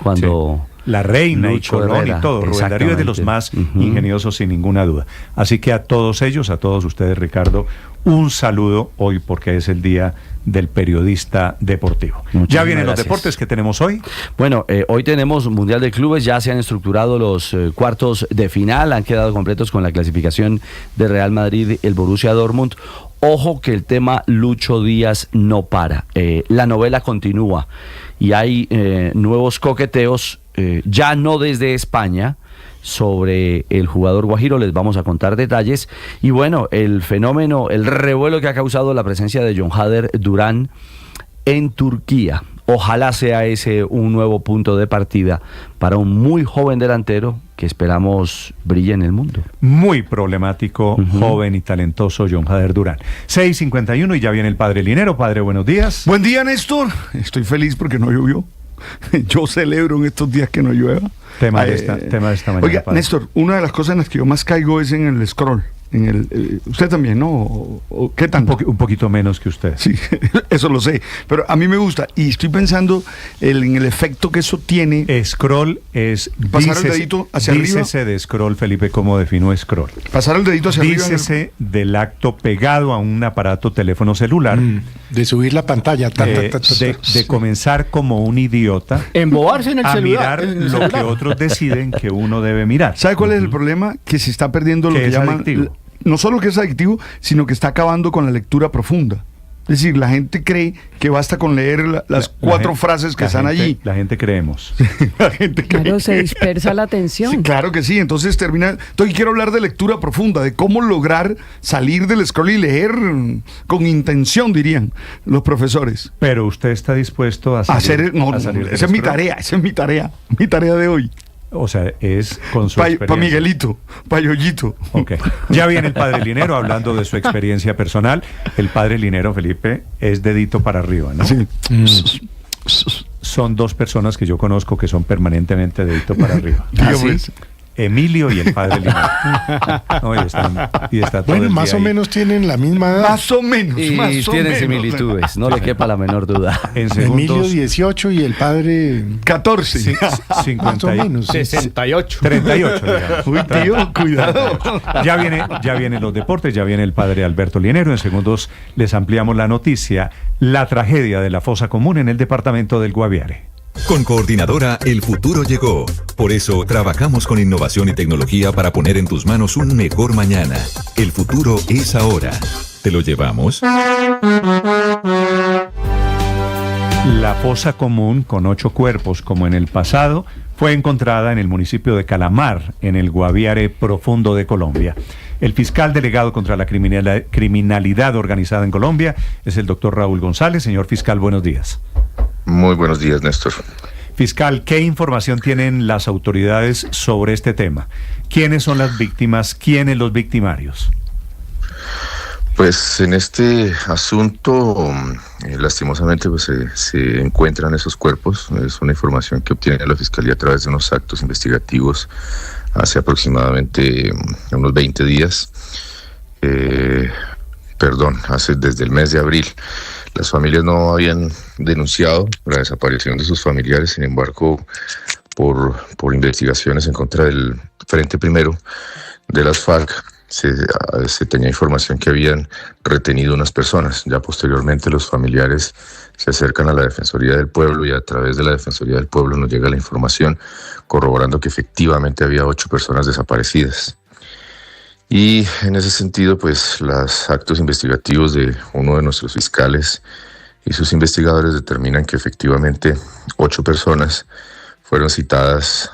Cuando La Reina Lucho y Colón Herrera, y todo. Rubén Darío es de los más ingeniosos, sin ninguna duda. Así que a todos ellos, a todos ustedes, Ricardo, un saludo hoy, porque es el día del periodista deportivo. Ya vienen los deportes que tenemos hoy. Bueno, hoy tenemos Mundial de Clubes, ya se han estructurado los cuartos de final, han quedado completos con la clasificación de Real Madrid, el Borussia Dortmund. Ojo que el tema Lucho Díaz no para, la novela continúa y hay nuevos coqueteos, ya no desde España, sobre el jugador guajiro. Les vamos a contar detalles. Y bueno, el fenómeno, el revuelo que ha causado la presencia de John Hader Durán en Turquía. Ojalá sea ese un nuevo punto de partida para un muy joven delantero que esperamos brille en el mundo. Muy problemático, joven y talentoso John Hader Durán. 6:51 y ya viene el padre Linero. Padre, buenos días. Buen día, Néstor. Estoy feliz porque no llovió. Yo celebro en estos días que no llueva. Tema de esta mañana. Oiga, padre. Néstor, una de las cosas en las que yo más caigo es en el scroll. Usted también, ¿no? ¿O qué tanto? Un poquito menos que usted. Sí, eso lo sé. Pero a mí me gusta. Y estoy pensando en el efecto que eso tiene. Scroll es... Pasar el dedito hacia arriba. Dícese de scroll, Felipe, ¿cómo defino scroll? Pasar el dedito hacia arriba. Dícese del acto pegado a un aparato teléfono celular. De subir la pantalla. De comenzar como un idiota. Embobarse en el a celular. mirar lo que otros deciden que uno debe mirar. ¿Sabe cuál es el problema? Que se está perdiendo lo que llaman... Adictivo. No solo que es adictivo, sino que está acabando con la lectura profunda. Es decir, la gente cree que basta con leer las cuatro frases que están allí. La gente creemos. La gente cree. Claro, se dispersa la atención. Sí, claro que sí. Entonces Entonces quiero hablar de lectura profunda, de cómo lograr salir del scroll y leer con intención, dirían los profesores. Pero usted está dispuesto a salir, esa es mi tarea, mi tarea de hoy. O sea, es con su experiencia. Para Miguelito, para Yoyito. Ok. Ya viene el padre Linero hablando de su experiencia personal. El padre Linero, Felipe, es dedito para arriba, ¿no? Sí. Son dos personas que yo conozco que son permanentemente dedito para arriba. ¿Sí? Emilio y el padre Linero. No, y está todo bueno, el más día o ahí. menos tienen la misma edad. Más o menos. Y tienen similitudes, no le quepa la menor duda. En segundos, Emilio 18 y el padre 14. 50 más o menos. 68. 38, digamos. Uy, tío, cuidado. Ya vienen los deportes, ya viene el padre Alberto Linero. En segundos les ampliamos la noticia, la tragedia de la fosa común en el departamento del Guaviare. Con Coordinadora, el futuro llegó. Por eso, trabajamos con innovación y tecnología para poner en tus manos un mejor mañana. El futuro es ahora. ¿Te lo llevamos? La fosa común, con 8 cuerpos como en el pasado, fue encontrada en el municipio de Calamar, en el Guaviare profundo de Colombia. El fiscal delegado contra la criminalidad organizada en Colombia es el doctor Raúl González. Señor fiscal, buenos días. Muy buenos días, Néstor. Fiscal, ¿qué información tienen las autoridades sobre este tema? ¿Quiénes son las víctimas? ¿Quiénes los victimarios? Pues en este asunto, lastimosamente, pues, se encuentran esos cuerpos. Es una información que obtiene la Fiscalía a través de unos actos investigativos hace aproximadamente unos 20 días. Desde el mes de abril. Las familias no habían denunciado la desaparición de sus familiares, sin embargo, por investigaciones en contra del Frente Primero de las FARC, se tenía información que habían retenido unas personas. Ya posteriormente los familiares se acercan a la Defensoría del Pueblo y a través de la Defensoría del Pueblo nos llega la información corroborando que efectivamente había 8 personas desaparecidas. Y en ese sentido, pues los actos investigativos de uno de nuestros fiscales y sus investigadores determinan que efectivamente 8 personas fueron citadas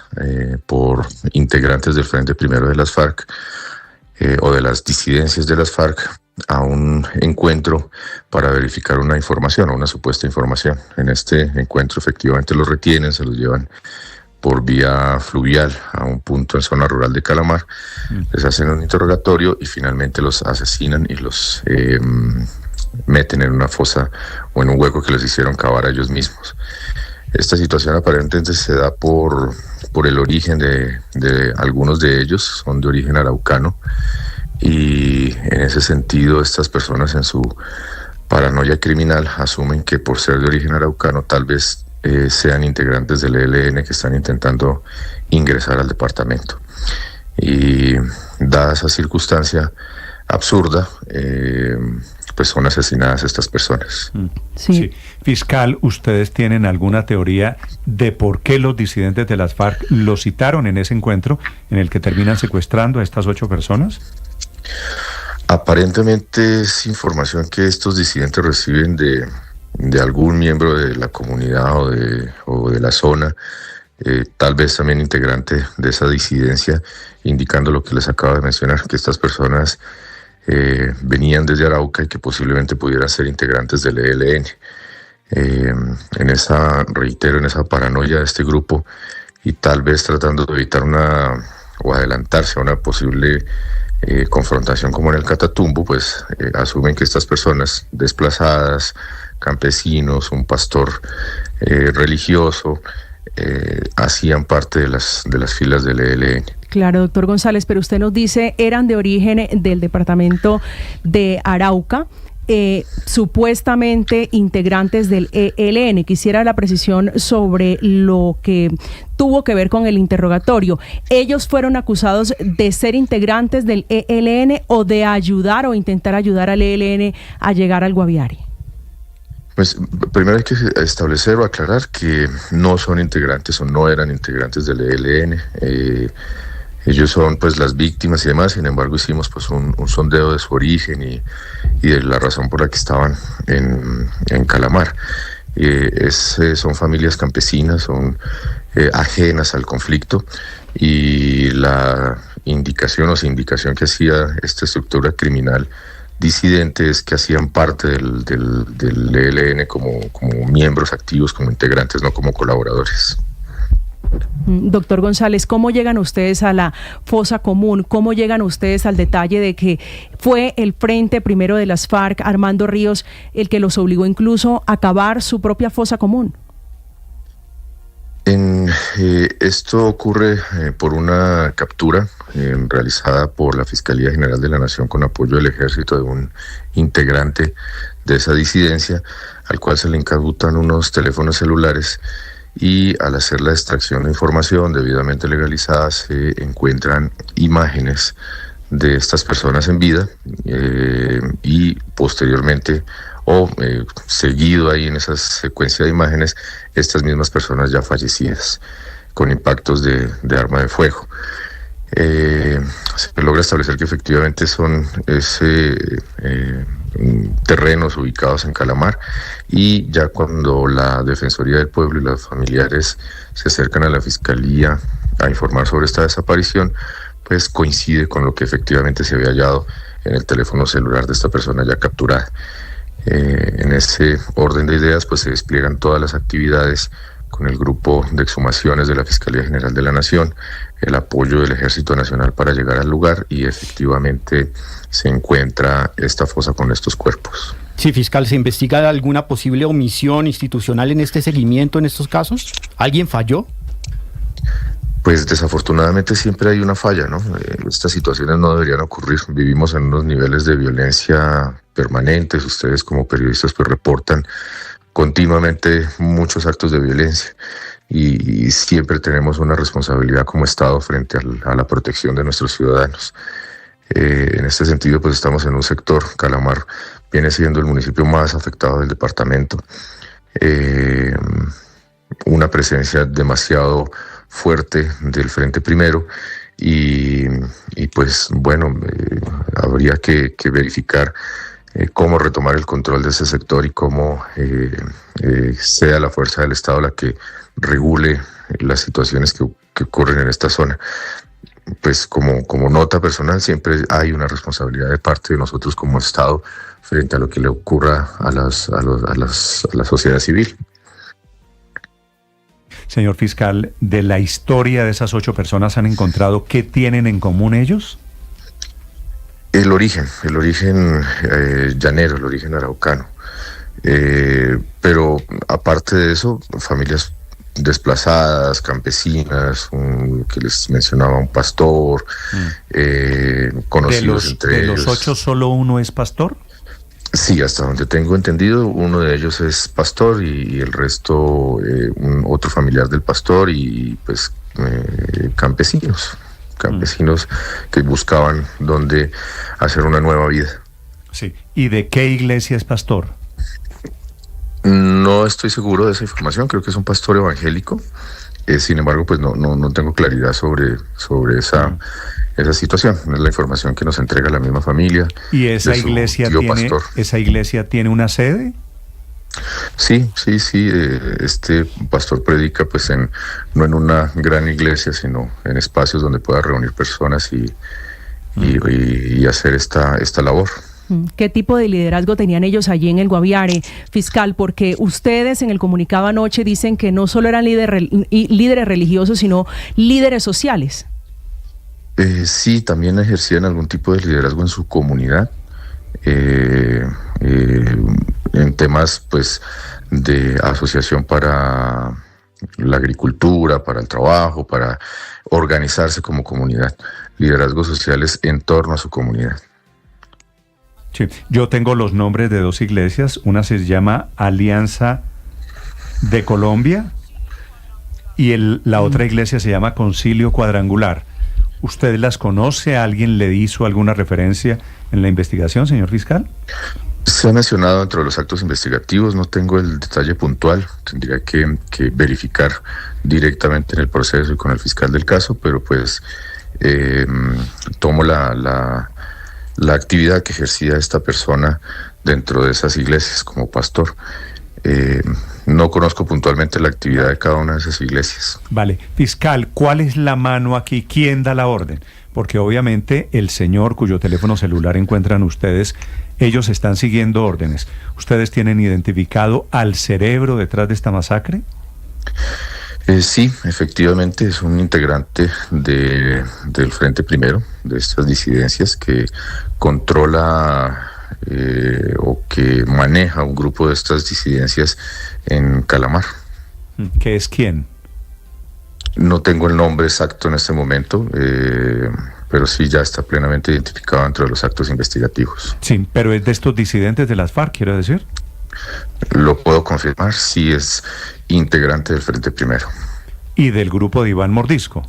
por integrantes del Frente Primero de las FARC o de las disidencias de las FARC a un encuentro para verificar una información o una supuesta información. En este encuentro efectivamente los retienen, se los llevan por vía fluvial a un punto en zona rural de Calamar, les hacen un interrogatorio y finalmente los asesinan y los meten en una fosa o en un hueco que les hicieron cavar a ellos mismos. Esta situación aparentemente se da por el origen de algunos de ellos, son de origen araucano, y en ese sentido estas personas en su paranoia criminal asumen que por ser de origen araucano tal vez sean integrantes del ELN que están intentando ingresar al departamento. Y dada esa circunstancia absurda, pues son asesinadas estas personas. Sí. Fiscal, ¿ustedes tienen alguna teoría de por qué los disidentes de las FARC lo citaron en ese encuentro en el que terminan secuestrando a estas 8 personas? Aparentemente es información que estos disidentes reciben de algún miembro de la comunidad o de la zona, tal vez también integrante de esa disidencia, indicando lo que les acabo de mencionar, que estas personas venían desde Arauca y que posiblemente pudieran ser integrantes del ELN. En esa paranoia de este grupo y tal vez tratando de evitar o adelantarse a una posible confrontación como en el Catatumbo, pues asumen que estas personas desplazadas, campesinos, un pastor religioso, hacían parte de las filas del ELN. Claro, doctor González, pero usted nos dice eran de origen del departamento de Arauca, supuestamente integrantes del ELN. Quisiera la precisión sobre lo que tuvo que ver con el interrogatorio. ¿Ellos fueron acusados de ser integrantes del ELN o de ayudar o intentar ayudar al ELN a llegar al Guaviare? Pues primero hay que establecer o aclarar que no son integrantes o no eran integrantes del ELN. Ellos son pues las víctimas y demás. Sin embargo, hicimos pues un sondeo de su origen y de la razón por la que estaban en Calamar. Son familias campesinas, son ajenas al conflicto, y la indicación que hacía esta estructura criminal disidente es que hacían parte del ELN como miembros activos, como integrantes, no como colaboradores. Doctor González, ¿cómo llegan ustedes a la fosa común? ¿Cómo llegan ustedes al detalle de que fue el Frente Primero de las FARC, Armando Ríos, el que los obligó incluso a cavar su propia fosa común? Esto ocurre por una captura realizada por la Fiscalía General de la Nación con apoyo del Ejército de un integrante de esa disidencia, al cual se le incautan unos teléfonos celulares, y al hacer la extracción de información debidamente legalizada se encuentran imágenes de estas personas en vida y posteriormente o seguido ahí en esa secuencia de imágenes estas mismas personas ya fallecidas con impactos de arma de fuego. Se logra establecer que efectivamente son terrenos ubicados en Calamar, y ya cuando la Defensoría del Pueblo y los familiares se acercan a la Fiscalía a informar sobre esta desaparición, pues coincide con lo que efectivamente se había hallado en el teléfono celular de esta persona ya capturada. En ese orden de ideas pues se despliegan todas las actividades con el grupo de exhumaciones de la Fiscalía General de la Nación, el apoyo del Ejército Nacional para llegar al lugar, y efectivamente se encuentra esta fosa con estos cuerpos. Sí, fiscal, ¿se investiga alguna posible omisión institucional en este seguimiento, en estos casos? ¿Alguien falló? Pues desafortunadamente siempre hay una falla, ¿no? Estas situaciones no deberían ocurrir. Vivimos en unos niveles de violencia permanentes. Ustedes como periodistas pues reportan continuamente muchos actos de violencia, y siempre tenemos una responsabilidad como Estado frente a la protección de nuestros ciudadanos. En este sentido pues estamos en un sector, Calamar viene siendo el municipio más afectado del departamento, una presencia demasiado fuerte del Frente Primero, y pues bueno, habría que verificar cómo retomar el control de ese sector y cómo sea la fuerza del Estado la que regule las situaciones que ocurren en esta zona. Pues como nota personal, siempre hay una responsabilidad de parte de nosotros como Estado frente a lo que le ocurra a la sociedad civil. Señor fiscal, de la historia de esas 8 personas, ¿han encontrado qué tienen en común ellos? El origen llanero, el origen araucano. Pero aparte de eso, familias desplazadas, campesinas, que les mencionaba, un pastor, conocidos entre ellos. ¿De los 8 solo uno es pastor? Sí, hasta donde tengo entendido, uno de ellos es pastor y el resto otro familiar del pastor, y pues campesinos que buscaban dónde hacer una nueva vida. Sí. ¿Y de qué iglesia es pastor? No estoy seguro de esa información, creo que es un pastor evangélico. Sin embargo, pues no tengo claridad sobre esa situación. Es la información que nos entrega la misma familia. ¿Y esa iglesia tiene una sede? Sí. Este pastor predica pues no en una gran iglesia, sino en espacios donde pueda reunir personas y hacer esta labor. ¿Qué tipo de liderazgo tenían ellos allí en el Guaviare, fiscal? Porque ustedes en el comunicado anoche dicen que no solo eran líderes religiosos, sino líderes sociales. Sí, también ejercían algún tipo de liderazgo en su comunidad, en temas pues de asociación para la agricultura, para el trabajo, para organizarse como comunidad, liderazgos sociales en torno a su comunidad. Sí, yo tengo los nombres de 2 iglesias, una se llama Alianza de Colombia y la otra iglesia se llama Concilio Cuadrangular. ¿Usted las conoce? ¿Alguien le hizo alguna referencia en la investigación, señor fiscal? Se ha mencionado dentro de los actos investigativos, no tengo el detalle puntual, tendría que verificar directamente en el proceso y con el fiscal del caso, pero pues tomo la actividad que ejercía esta persona dentro de esas iglesias como pastor. No conozco puntualmente la actividad de cada una de esas iglesias. Vale. Fiscal, ¿cuál es la mano aquí? ¿Quién da la orden? Porque obviamente el señor cuyo teléfono celular encuentran ustedes, ellos están siguiendo órdenes. ¿Ustedes tienen identificado al cerebro detrás de esta masacre? Sí, efectivamente es un integrante del Frente Primero, de estas disidencias, que controla o que maneja un grupo de estas disidencias en Calamar. ¿Qué es quién? No tengo el nombre exacto en este momento, pero sí ya está plenamente identificado dentro de los actos investigativos. Sí, pero es de estos disidentes de las FARC, quiero decir. Lo puedo confirmar, sí es integrante del Frente Primero. ¿Y del grupo de Iván Mordisco?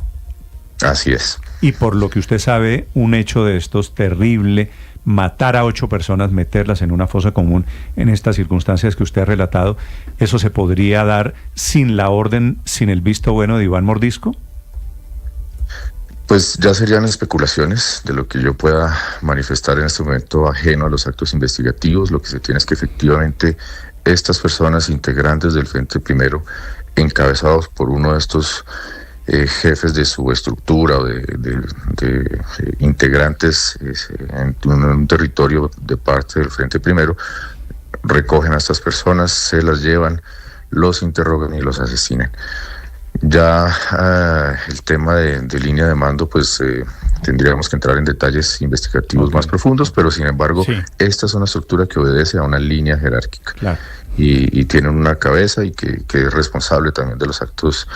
Así es. y por lo que usted sabe, un hecho de estos terrible, matar a 8 personas, meterlas en una fosa común en estas circunstancias que usted ha relatado, ¿eso se podría dar sin la orden, sin el visto bueno de Iván Mordisco? Pues ya serían especulaciones de lo que yo pueda manifestar en este momento ajeno a los actos investigativos. Lo que se tiene es que efectivamente estas personas integrantes del Frente Primero, encabezados por uno de estos jefes de su estructura o de integrantes en un territorio de parte del Frente Primero, recogen a estas personas, se las llevan, los interrogan y los asesinan. Ya el tema de línea de mando, pues tendríamos que entrar en detalles investigativos más profundos, pero sin embargo, esta es una estructura que obedece a una línea jerárquica. Claro. Y tienen una cabeza y que es responsable también de los actos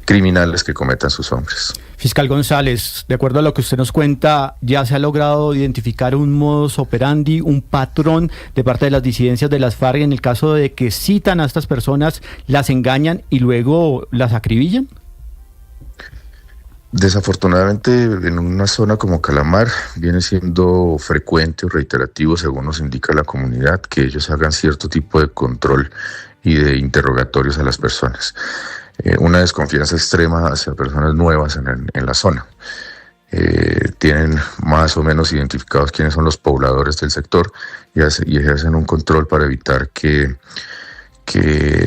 criminales que cometan sus hombres. Fiscal González, de acuerdo a lo que usted nos cuenta, ¿ya se ha logrado identificar un modus operandi, un patrón de parte de las disidencias de las FARC en el caso de que citan a estas personas, las engañan y luego las acribillan? Desafortunadamente, en una zona como Calamar viene siendo frecuente o reiterativo, según nos indica la comunidad, que ellos hagan cierto tipo de control y de interrogatorios a las personas. Una desconfianza extrema hacia personas nuevas en la zona. Tienen más o menos identificados quiénes son los pobladores del sector y ejercen un control para evitar que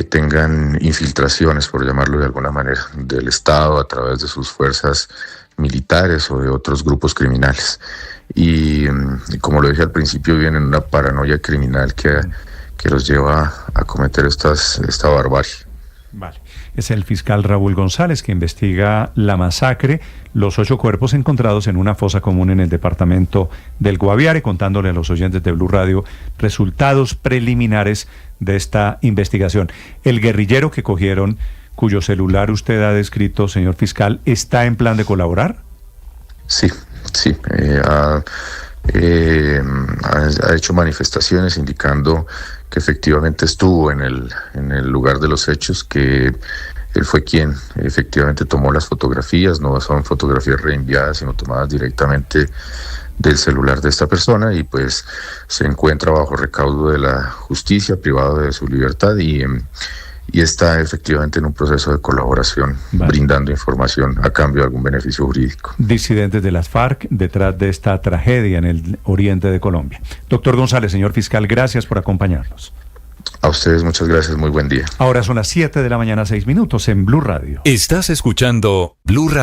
tengan infiltraciones, por llamarlo de alguna manera, del Estado a través de sus fuerzas militares o de otros grupos criminales. Y como lo dije al principio, vienen una paranoia criminal que los lleva a cometer esta barbarie. Vale. Es el fiscal Raúl González que investiga la masacre, los 8 cuerpos encontrados en una fosa común en el departamento del Guaviare, contándole a los oyentes de Blue Radio resultados preliminares de esta investigación. El guerrillero que cogieron, cuyo celular usted ha descrito, señor fiscal, ¿está en plan de colaborar? Sí. Ha hecho manifestaciones indicando que efectivamente estuvo en el lugar de los hechos, que él fue quien efectivamente tomó las fotografías, no son fotografías reenviadas, sino tomadas directamente del celular de esta persona, y pues se encuentra bajo recaudo de la justicia, privado de su libertad, y está efectivamente en un proceso de colaboración, brindando información a cambio de algún beneficio jurídico. Disidentes de las FARC detrás de esta tragedia en el oriente de Colombia. Doctor González, señor fiscal, gracias por acompañarnos. A ustedes muchas gracias, muy buen día. Ahora son las 7 de la mañana, 6 minutos en Blue Radio. Estás escuchando Blue Radio.